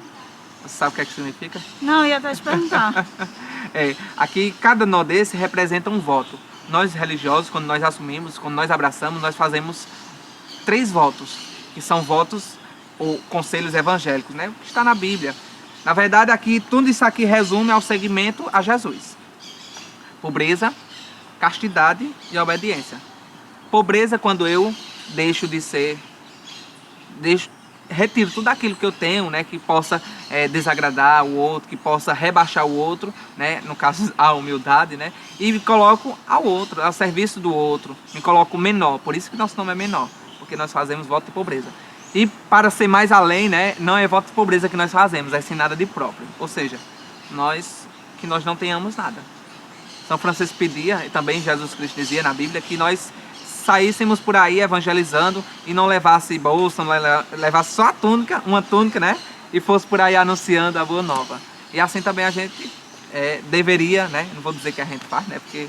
Você sabe o que é que significa? Não, eu ia até te perguntar. Aqui cada nó desse representa um voto. Nós religiosos, quando nós assumimos, quando nós abraçamos, nós fazemos 3 votos, que são votos ou conselhos evangélicos, né? Que está na Bíblia. Na verdade, aqui tudo isso aqui resume ao seguimento a Jesus. Pobreza, castidade e obediência. Pobreza quando eu deixo retiro tudo aquilo que eu tenho, né, que possa desagradar o outro, que possa rebaixar o outro, né, no caso a humildade, né, e me coloco ao outro, ao serviço do outro, me coloco menor, por isso que nosso nome é menor, porque nós fazemos voto de pobreza. E para ser mais além, né, não é voto de pobreza que nós fazemos, é sem nada de próprio, ou seja, que nós não tenhamos nada. São Francisco pedia, e também Jesus Cristo dizia na Bíblia, que nós saíssemos por aí evangelizando e não levasse bolsa, não levasse só a túnica, uma túnica, né? E fosse por aí anunciando a boa nova. E assim também a gente deveria, né? Não vou dizer que a gente faz, né? Porque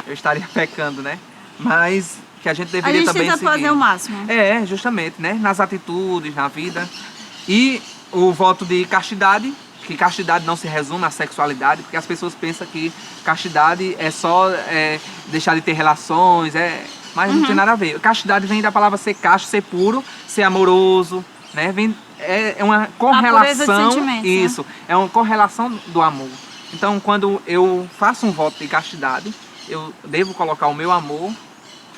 eu estaria pecando, né? Mas que a gente deveria também seguir. A gente tenta fazer o máximo. Justamente, né? Nas atitudes, na vida. E o voto de castidade, que castidade não se resume à sexualidade, porque as pessoas pensam que castidade é só deixar de ter relações, mas não tem nada a ver. Castidade vem da palavra ser casto, ser puro, ser amoroso, né? É uma correlação, isso, é uma correlação do amor. Então, quando eu faço um voto de castidade, eu devo colocar o meu amor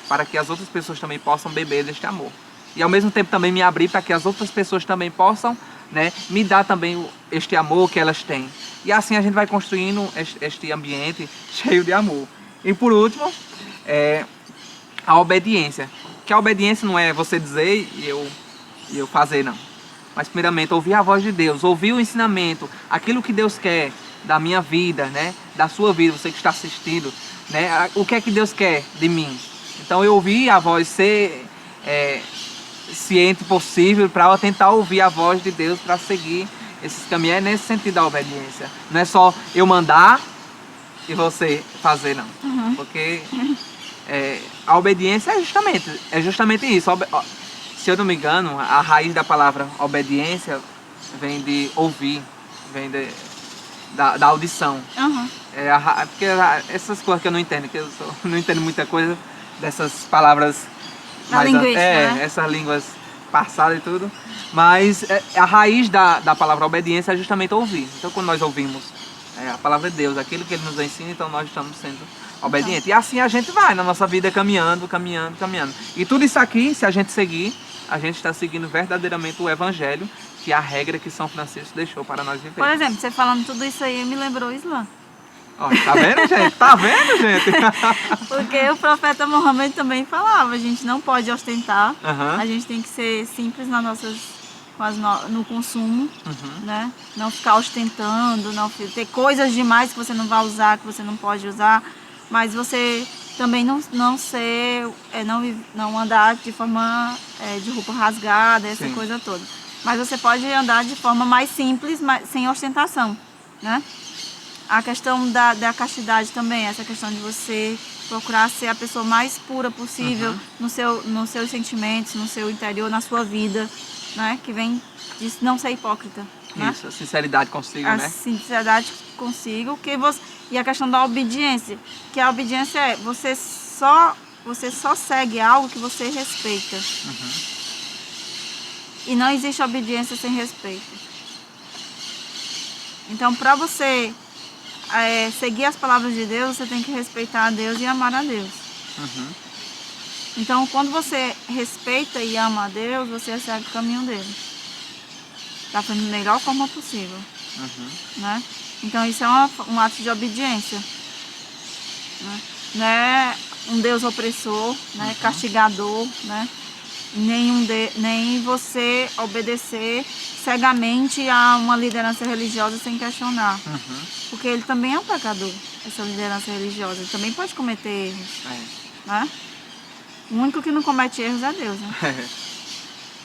para que as outras pessoas também possam beber deste amor. E ao mesmo tempo também me abrir para que as outras pessoas também possam, né, me dar também este amor que elas têm. E assim a gente vai construindo este ambiente cheio de amor. E por último, a obediência. Que a obediência não é você dizer e eu fazer, não. Mas primeiramente ouvir a voz de Deus, ouvir o ensinamento, aquilo que Deus quer da minha vida, né, da sua vida, você que está assistindo, né, o que é que Deus quer de mim. Então eu ouvir a voz, ser ciente possível para eu tentar ouvir a voz de Deus para seguir esses caminhos. É nesse sentido da obediência. Não é só eu mandar e você fazer, não. Porque a obediência é justamente isso. Se eu não me engano, a raiz da palavra obediência vem de ouvir, vem da audição. Porque essas coisas que eu não entendo, que eu não entendo muita coisa dessas palavras, essas línguas passadas e tudo. Mas a raiz da palavra obediência é justamente ouvir. Então quando nós ouvimos a palavra de Deus, aquilo que Ele nos ensina, então nós estamos sendo obedientes. E assim a gente vai na nossa vida caminhando. E tudo isso aqui, se a gente seguir, a gente está seguindo verdadeiramente o Evangelho, que é a regra que São Francisco deixou para nós viver. Por exemplo, você falando tudo isso aí, me lembrou o Islã. Tá vendo, gente? Tá vendo, gente? Porque o profeta Mohammed também falava, a gente não pode ostentar, a gente tem que ser simples nas nossas, no consumo, né? Não ficar ostentando, não ter coisas demais que você não vai usar, que você não pode usar, mas você também não andar de forma de roupa rasgada, essa coisa toda. Mas você pode andar de forma mais simples, sem ostentação, né? A questão da castidade também, essa questão de você procurar ser a pessoa mais pura possível nos seus sentimentos, no seu interior, na sua vida, né? Que vem de não ser hipócrita. Isso, né? A sinceridade consigo, né? A sinceridade consigo. E a questão da obediência, que a obediência é você só segue algo que você respeita. E não existe obediência sem respeito. Então, para você seguir as palavras de Deus, você tem que respeitar a Deus e amar a Deus. Então, quando você respeita e ama a Deus, você segue o caminho dele. Da melhor forma possível. Né? Então, isso é um ato de obediência. Né? Não é um Deus opressor, né? Castigador, né? Nem você obedecer cegamente a uma liderança religiosa sem questionar. Porque ele também é um pecador, essa liderança religiosa. Ele também pode cometer erros. Né? O único que não comete erros é Deus. Né?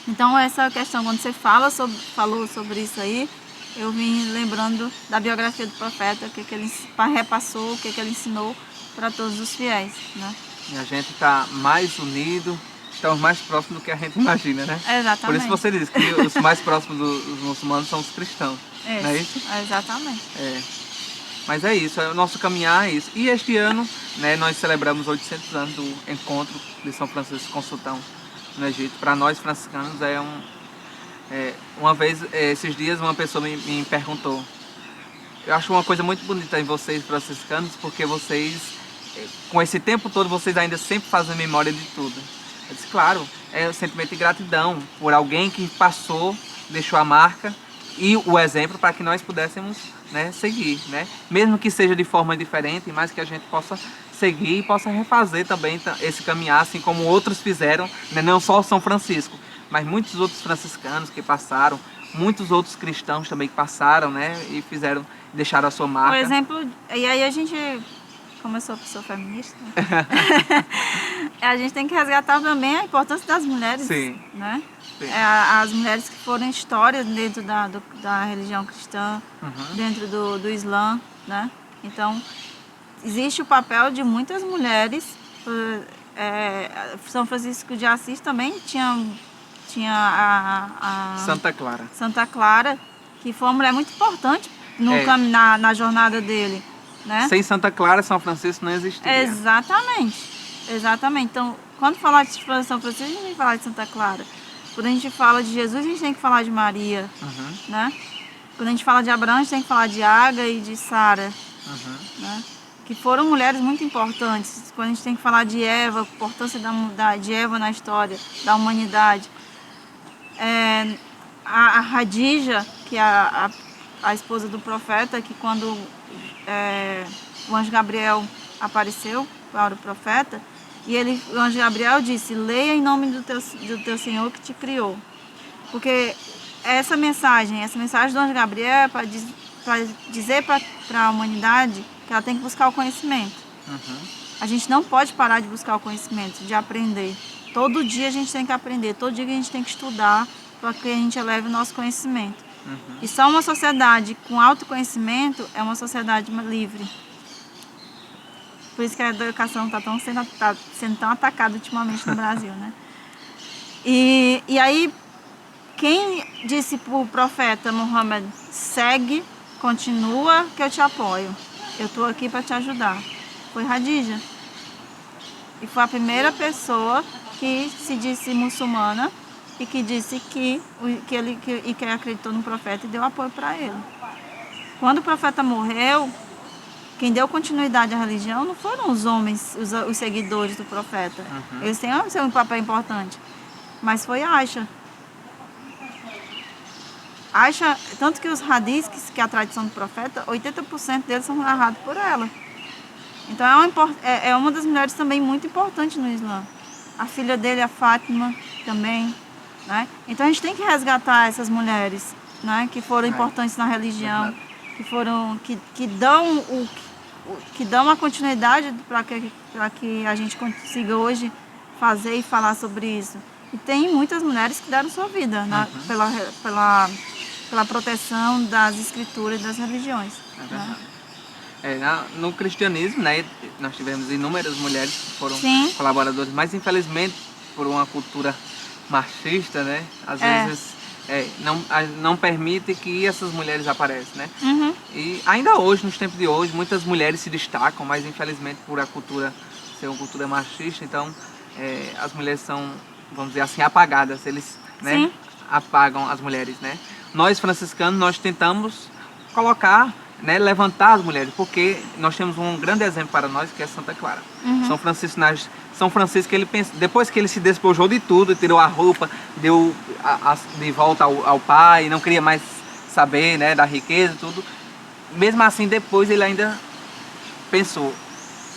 Então, essa questão, quando você falou sobre isso aí, eu vim lembrando da biografia do profeta, o que ele repassou, o que ele ensinou para todos os fiéis. Né? E a gente está mais unido, estamos mais próximos do que a gente imagina, né? Exatamente. Por isso você diz que os mais próximos dos muçulmanos são os cristãos. Não é isso? Exatamente. Mas é isso, o nosso caminhar é isso. E este ano, né, nós celebramos 800 anos do encontro de São Francisco com Sultão no Egito. Para nós franciscanos uma vez, esses dias, uma pessoa me perguntou. Eu acho uma coisa muito bonita em vocês franciscanos, porque vocês, com esse tempo todo, vocês ainda sempre fazem memória de tudo. Eu disse, claro, é o sentimento de gratidão por alguém que passou, deixou a marca e o exemplo para que nós pudéssemos, né, seguir, né? Mesmo que seja de forma diferente, mas que a gente possa seguir e possa refazer também esse caminhar, assim como outros fizeram, né? Não só São Francisco, mas muitos outros franciscanos que passaram, muitos outros cristãos também que passaram, né, e fizeram, deixaram a sua marca. Por exemplo, e aí a gente, como eu sou pessoa feminista, a gente tem que resgatar também a importância das mulheres, Sim. né? Sim. As mulheres que foram histórias dentro da religião cristã, dentro do Islã, né? Então, existe o papel de muitas mulheres. São Francisco de Assis também tinha a Santa Clara, que foi uma mulher muito importante na jornada dele, né? Sem Santa Clara, São Francisco não existiria. Exatamente. Então, quando falar de São Francisco, a gente tem que falar de Santa Clara. Quando a gente fala de Jesus, a gente tem que falar de Maria, né? Quando a gente fala de Abraão, a gente tem que falar de Agar e de Sara, né? Que foram mulheres muito importantes. Quando a gente tem que falar de Eva, a importância de Eva na história da humanidade. A Radija, que é a esposa do profeta, que quando o anjo Gabriel apareceu para o profeta, o anjo Gabriel disse: leia em nome do teu Senhor que te criou. Porque essa mensagem do anjo Gabriel é para dizer para a humanidade que ela tem que buscar o conhecimento. A gente não pode parar de buscar o conhecimento, de aprender. Todo dia a gente tem que aprender, todo dia a gente tem que estudar para que a gente eleve o nosso conhecimento. E só uma sociedade com autoconhecimento é uma sociedade livre. Por isso que a educação está sendo tão atacada ultimamente no Brasil, né? E aí, quem disse para o profeta Muhammad: segue, continua, que eu te apoio. Eu estou aqui para te ajudar. Foi Radija. E foi a primeira pessoa que se disse muçulmana e que disse que acreditou no profeta e deu apoio para ele. Quando o profeta morreu, quem deu continuidade à religião não foram os homens, os seguidores do profeta. Eles têm um papel importante. Mas foi Aisha. Tanto que os hadiths, que é a tradição do profeta, 80% deles são narrados por ela. Então é uma das mulheres também muito importante no Islã. A filha dele, a Fátima, também. Né? Então a gente tem que resgatar essas mulheres, né, que foram importantes na religião, que dão a continuidade para que a gente consiga hoje fazer e falar sobre isso. E tem muitas mulheres que deram sua vida pela proteção das escrituras e das religiões. Né? No cristianismo, né, nós tivemos inúmeras mulheres que foram colaboradoras, mas infelizmente por uma cultura machista, né, às vezes não permite que essas mulheres apareçam, né? E ainda hoje, nos tempos de hoje, muitas mulheres se destacam, mas infelizmente por a cultura ser uma cultura machista, então as mulheres são, vamos dizer assim, apagadas, eles, né, apagam as mulheres, né? Nós franciscanos, nós tentamos colocar, né, levantar as mulheres, porque nós temos um grande exemplo para nós, que é Santa Clara. São Francisco, ele pensa, depois que ele se despojou de tudo, tirou a roupa, deu de volta ao pai, não queria mais saber, né, da riqueza e tudo, mesmo assim depois ele ainda pensou: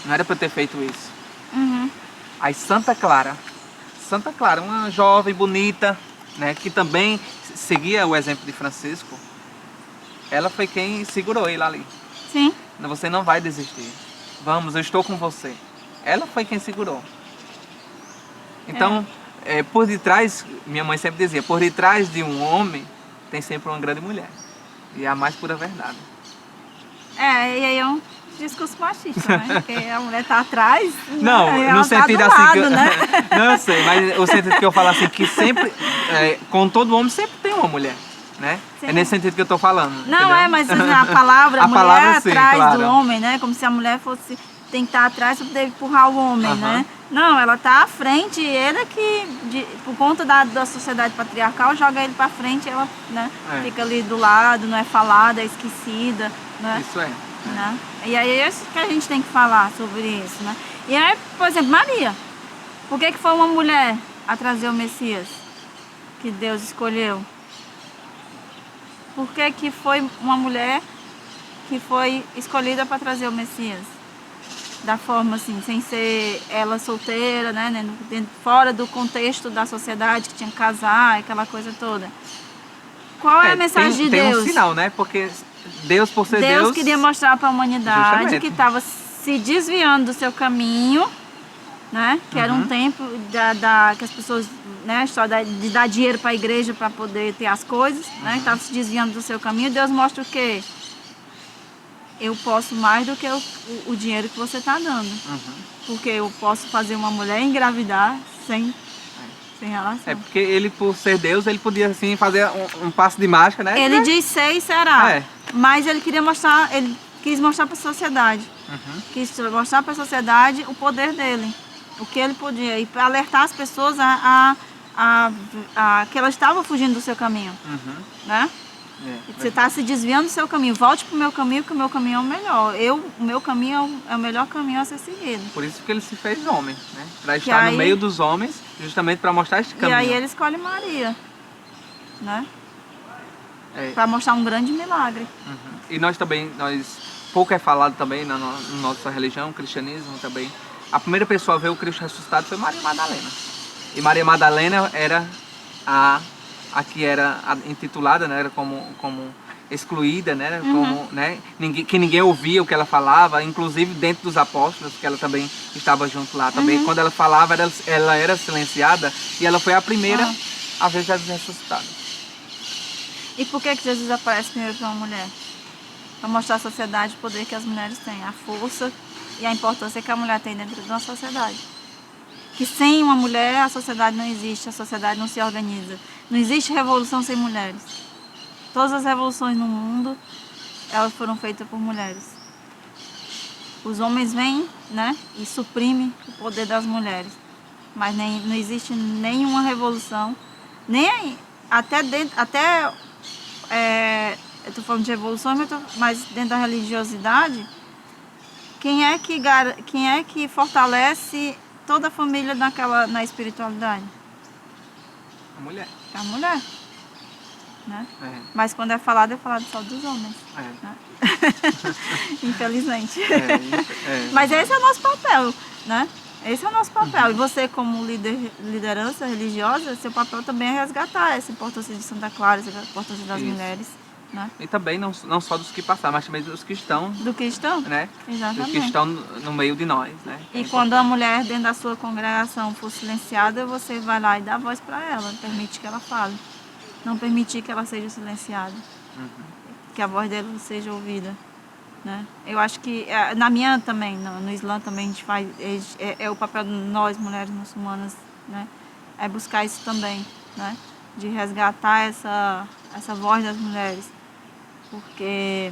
não era para eu ter feito isso. Aí Santa Clara, uma jovem bonita, né, que também seguia o exemplo de Francisco, ela foi quem segurou ele ali. Sim. Você não vai desistir. Vamos, eu estou com você. Ela foi quem segurou. Então, por detrás, minha mãe sempre dizia, por detrás de um homem tem sempre uma grande mulher. E é a mais pura verdade. E aí é um discurso machista, né? Porque a mulher tá atrás. Não, né? no sentido tá assim lado, que né? Não, eu sei, mas o sentido que eu falo assim, que sempre, com todo homem sempre tem uma mulher. Né? É nesse sentido que eu tô falando. Não, entendeu? mas a palavra, a mulher palavra, sim, atrás claro. do homem, né? Como se a mulher tem que estar atrás para poder empurrar o homem, né? Não, ela tá à frente e ele é que, por conta da sociedade patriarcal, joga ele para frente e ela, né, fica ali do lado, não é falada, é esquecida, né? Isso né? E aí é isso que a gente tem que falar sobre isso, né? E aí, por exemplo, Maria. Por que foi uma mulher a trazer o Messias que Deus escolheu? Por que que foi uma mulher que foi escolhida para trazer o Messias? Da forma assim, sem ser ela solteira, né? Fora do contexto da sociedade, que tinha que casar, aquela coisa toda. Qual é a mensagem de tem Deus? Tem um sinal, né? Porque Deus, por ser Deus... Deus queria mostrar para a humanidade justamente. que estava se desviando do seu caminho, né? Que era um tempo que as pessoas, né? A história de dar dinheiro para a igreja para poder ter as coisas, né? Estava se desviando do seu caminho. Deus mostra o quê? Eu posso mais do que o dinheiro que você está dando. Porque eu posso fazer uma mulher engravidar sem relação. Porque ele, por ser Deus, ele podia assim fazer um passo de mágica, né? Ele diz ser e será. Mas ele queria mostrar, ele quis mostrar para a sociedade. Quis mostrar para a sociedade o poder dele. O que ele podia. E para alertar as pessoas que elas estavam fugindo do seu caminho. Né? Você está se desviando do seu caminho. Volte para o meu caminho, que o meu caminho é o melhor. O meu caminho é o melhor caminho a ser seguido. Por isso que ele se fez homem, né? Para estar no meio dos homens, justamente para mostrar este caminho. E aí ele escolhe Maria, né? Para mostrar um grande milagre. E nós também, pouco é falado também na nossa religião, o cristianismo também. A primeira pessoa a ver o Cristo ressuscitado foi Maria Madalena. E Maria Madalena era a que era intitulada, né, era como excluída, né, como, né, ninguém ouvia o que ela falava, inclusive dentro dos apóstolos, que ela também estava junto lá também. Quando ela falava, ela era silenciada, e ela foi a primeira a ver Jesus ressuscitado. E por que Jesus aparece primeiro para uma mulher? Para mostrar à sociedade o poder que as mulheres têm, a força e a importância que a mulher tem dentro de uma sociedade. Que sem uma mulher a sociedade não existe, a sociedade não se organiza. Não existe revolução sem mulheres. Todas as revoluções no mundo, elas foram feitas por mulheres. Os homens vêm, né, e suprimem o poder das mulheres. Mas não existe nenhuma revolução, nem eu estou falando de revolução, mas dentro da religiosidade, quem é que fortalece toda a família na espiritualidade? A mulher. É a mulher. Né? Mas quando é falado só dos homens. Né? Infelizmente. Mas esse é o nosso papel, né? Esse é o nosso papel. E você, como liderança religiosa, seu papel também é resgatar essa importância de Santa Clara, essa importância das mulheres. Né? E também não só dos que passaram, mas também dos que estão. Do que estão? Né? Exatamente. Dos que estão no meio de nós. Né? E quando a mulher dentro da sua congregação for silenciada, você vai lá e dá voz para ela, permite que ela fale. Não permitir que ela seja silenciada. Que a voz dela seja ouvida. Né? Eu acho que, na minha também, no Islã também, a gente faz, o papel de nós, mulheres muçulmanas, né? É buscar isso também, né? De resgatar essa voz das mulheres. Porque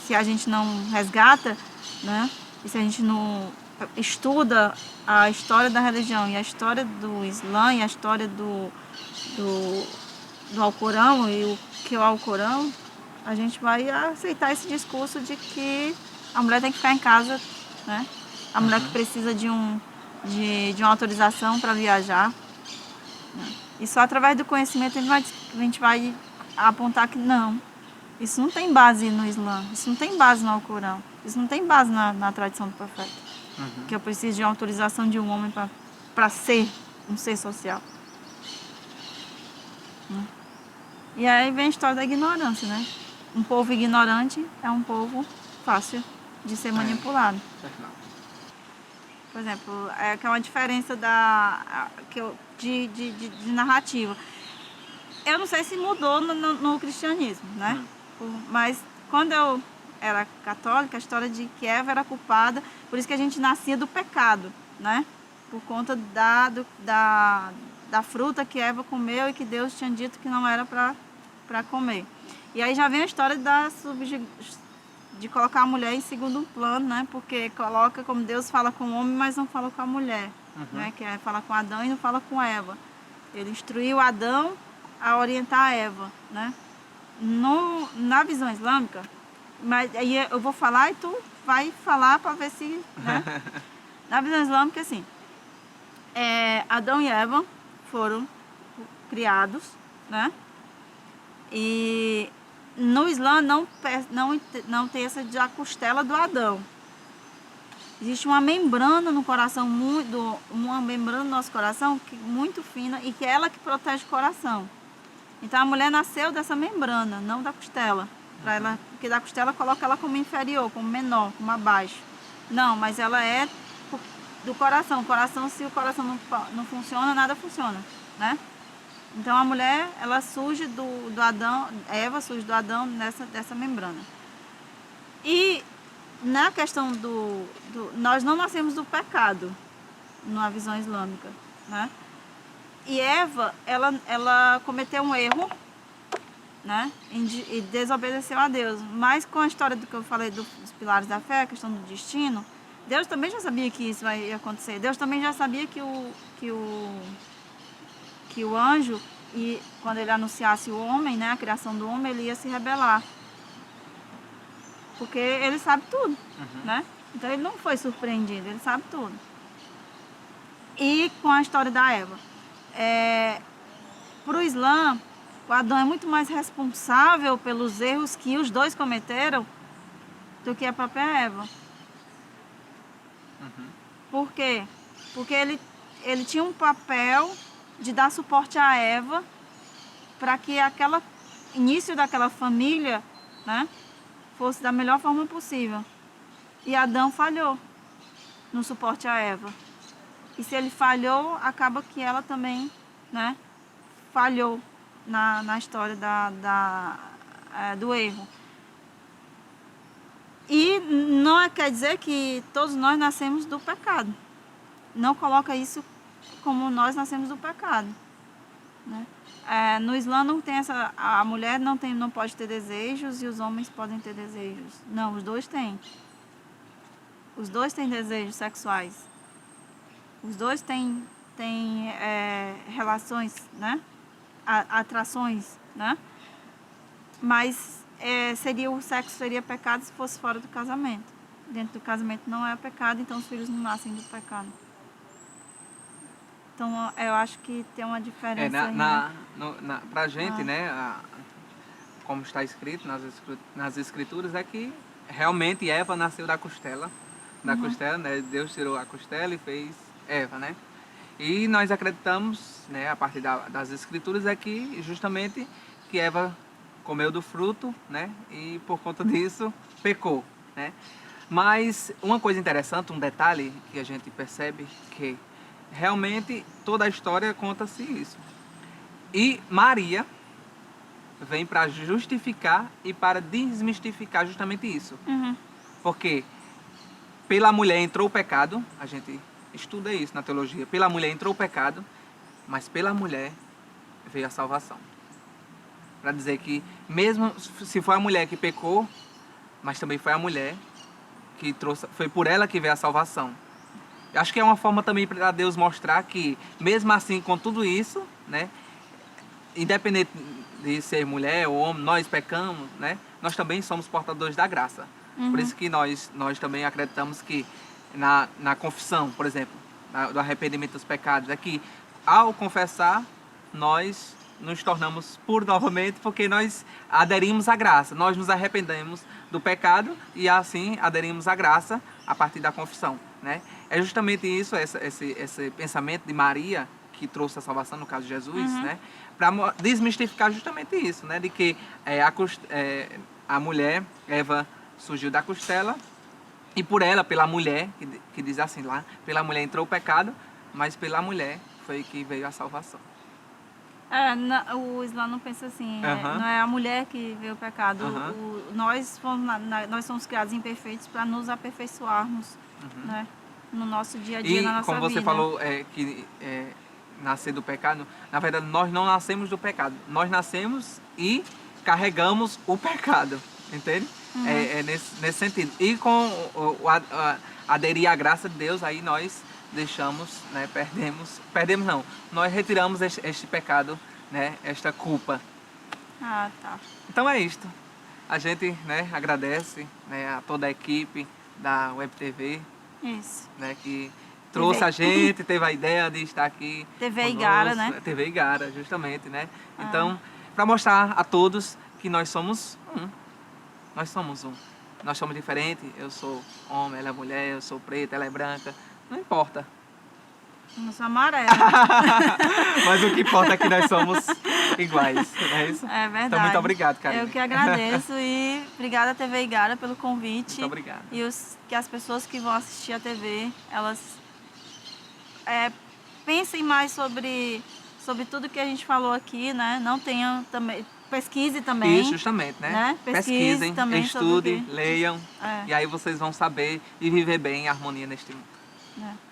se a gente não resgata, né? E se a gente não estuda a história da religião e a história do Islã e a história do Alcorão e o que é o Alcorão, a gente vai aceitar esse discurso de que a mulher tem que ficar em casa, né? A mulher que precisa de uma autorização para viajar. Né? E só através do conhecimento a gente vai apontar que não. Isso não tem base no Islã, isso não tem base no Alcorão, isso não tem base na tradição do profeta. Que eu preciso de uma autorização de um homem para ser um ser social. Né? E aí vem a história da ignorância, né? Um povo ignorante é um povo fácil de ser manipulado. Por exemplo, que é uma diferença de narrativa. Eu não sei se mudou no cristianismo, né? Mas quando eu era católica, a história de que Eva era culpada, por isso que a gente nascia do pecado, né? Por conta da fruta que Eva comeu e que Deus tinha dito que não era para comer. E aí já vem a história de colocar a mulher em segundo plano, né? Porque coloca como Deus fala com o homem, mas não fala com a mulher, né? Que é falar com Adão e não fala com Eva. Ele instruiu Adão a orientar a Eva, né? Na visão islâmica, mas aí eu vou falar e tu vai falar para ver se, né? Na visão islâmica, assim, Adão e Eva foram criados, né? E no Islã não tem essa da costela do Adão. Existe uma membrana no coração, uma membrana no nosso coração muito fina e que é ela que protege o coração. Então a mulher nasceu dessa membrana, não da costela. Porque da costela coloca ela como inferior, como menor, como abaixo. Não, mas ela é do coração. O coração, se o coração não funciona, nada funciona, né? Então a mulher, ela surge do Adão, Eva surge do Adão dessa membrana. E na questão nós não nascemos do pecado, numa visão islâmica, né? E Eva, ela cometeu um erro, né? E desobedeceu a Deus. Mas com a história do que eu falei dos pilares da fé, a questão do destino, Deus também já sabia que isso ia acontecer. Deus também já sabia que o anjo, e quando ele anunciasse o homem, né, a criação do homem, ele ia se rebelar. Porque ele sabe tudo, né? Então ele não foi surpreendido, ele sabe tudo. E com a história da Eva. Para o Islã, o Adão é muito mais responsável pelos erros que os dois cometeram do que a própria Eva. Por quê? Porque ele tinha um papel de dar suporte a Eva para que início daquela família, né, fosse da melhor forma possível. E Adão falhou no suporte a Eva. E se ele falhou, acaba que ela também, né, falhou na história do erro. E não quer dizer que todos nós nascemos do pecado. Não coloca isso como nós nascemos do pecado, né? No Islã não tem a mulher não pode ter desejos e os homens podem ter desejos. Não, os dois têm. Os dois têm desejos sexuais. Os dois têm relações, né? Atrações, né? Mas o sexo seria pecado se fosse fora do casamento. Dentro do casamento não é pecado, então os filhos não nascem do pecado. Então eu acho que tem uma diferença aí, né? Pra gente, né, como está escrito nas escrituras, é que realmente Eva nasceu da costela, costela, né? Deus tirou a costela e fez Eva, né? E nós acreditamos, né, a partir das escrituras, é que justamente que Eva comeu do fruto, né? E por conta disso pecou, né? Mas uma coisa interessante, um detalhe que a gente percebe que realmente toda a história conta-se isso. E Maria vem para justificar e para desmistificar justamente isso. Porque pela mulher entrou o pecado, a gente estuda isso na teologia, pela mulher entrou o pecado, mas pela mulher veio a salvação. Para dizer que mesmo se foi a mulher que pecou, mas também foi a mulher que trouxe, foi por ela que veio a salvação. Eu acho que é uma forma também para Deus mostrar que, mesmo assim, com tudo isso, né, independente de ser mulher ou homem, nós pecamos, né, nós também somos portadores da graça. Por isso que nós também acreditamos que na confissão, por exemplo, do arrependimento dos pecados, é que ao confessar, nós nos tornamos puros novamente, porque nós aderimos à graça, nós nos arrependemos do pecado e assim aderimos à graça a partir da confissão, né? É justamente isso, esse pensamento de Maria que trouxe a salvação, no caso de Jesus, né? Para desmistificar justamente isso, né? De que a mulher, Eva, surgiu da costela e por ela, pela mulher, que diz assim lá, pela mulher entrou o pecado, mas pela mulher foi que veio a salvação. O Islã não pensa assim, não é a mulher que veio o pecado. Nós somos criados imperfeitos para nos aperfeiçoarmos, né, no nosso dia a dia, na nossa vida. E como você falou que nascer do pecado, na verdade nós não nascemos do pecado, nós nascemos e carregamos o pecado, entende? Nesse sentido. E com aderir à graça de Deus, aí nós deixamos, né, perdemos não, nós retiramos este pecado, né, esta culpa. Tá. Então é isto. A gente, né, agradece, né, a toda a equipe da Web TV, Isso. né, que trouxe a gente, teve a ideia de estar aqui. TV conosco. Igara, né? TV Igara, justamente, né? Então, para mostrar a todos que nós somos um. Nós somos um. Nós somos diferentes. Eu sou homem, ela é mulher, eu sou preta, ela é branca. Não importa. Eu sou amarela. Mas o que importa é que nós somos iguais, não é isso? É verdade. Então, muito obrigado, Karine. Eu que agradeço e obrigada TV Igara pelo convite. Muito obrigado. E que as pessoas que vão assistir a TV, elas pensem mais sobre tudo que a gente falou aqui, né? Não tenham também... Pesquise também. Isso, justamente, né? Né? Pesquisem, também estudem, sobre leiam. É. E aí vocês vão saber e viver bem em harmonia neste mundo. É.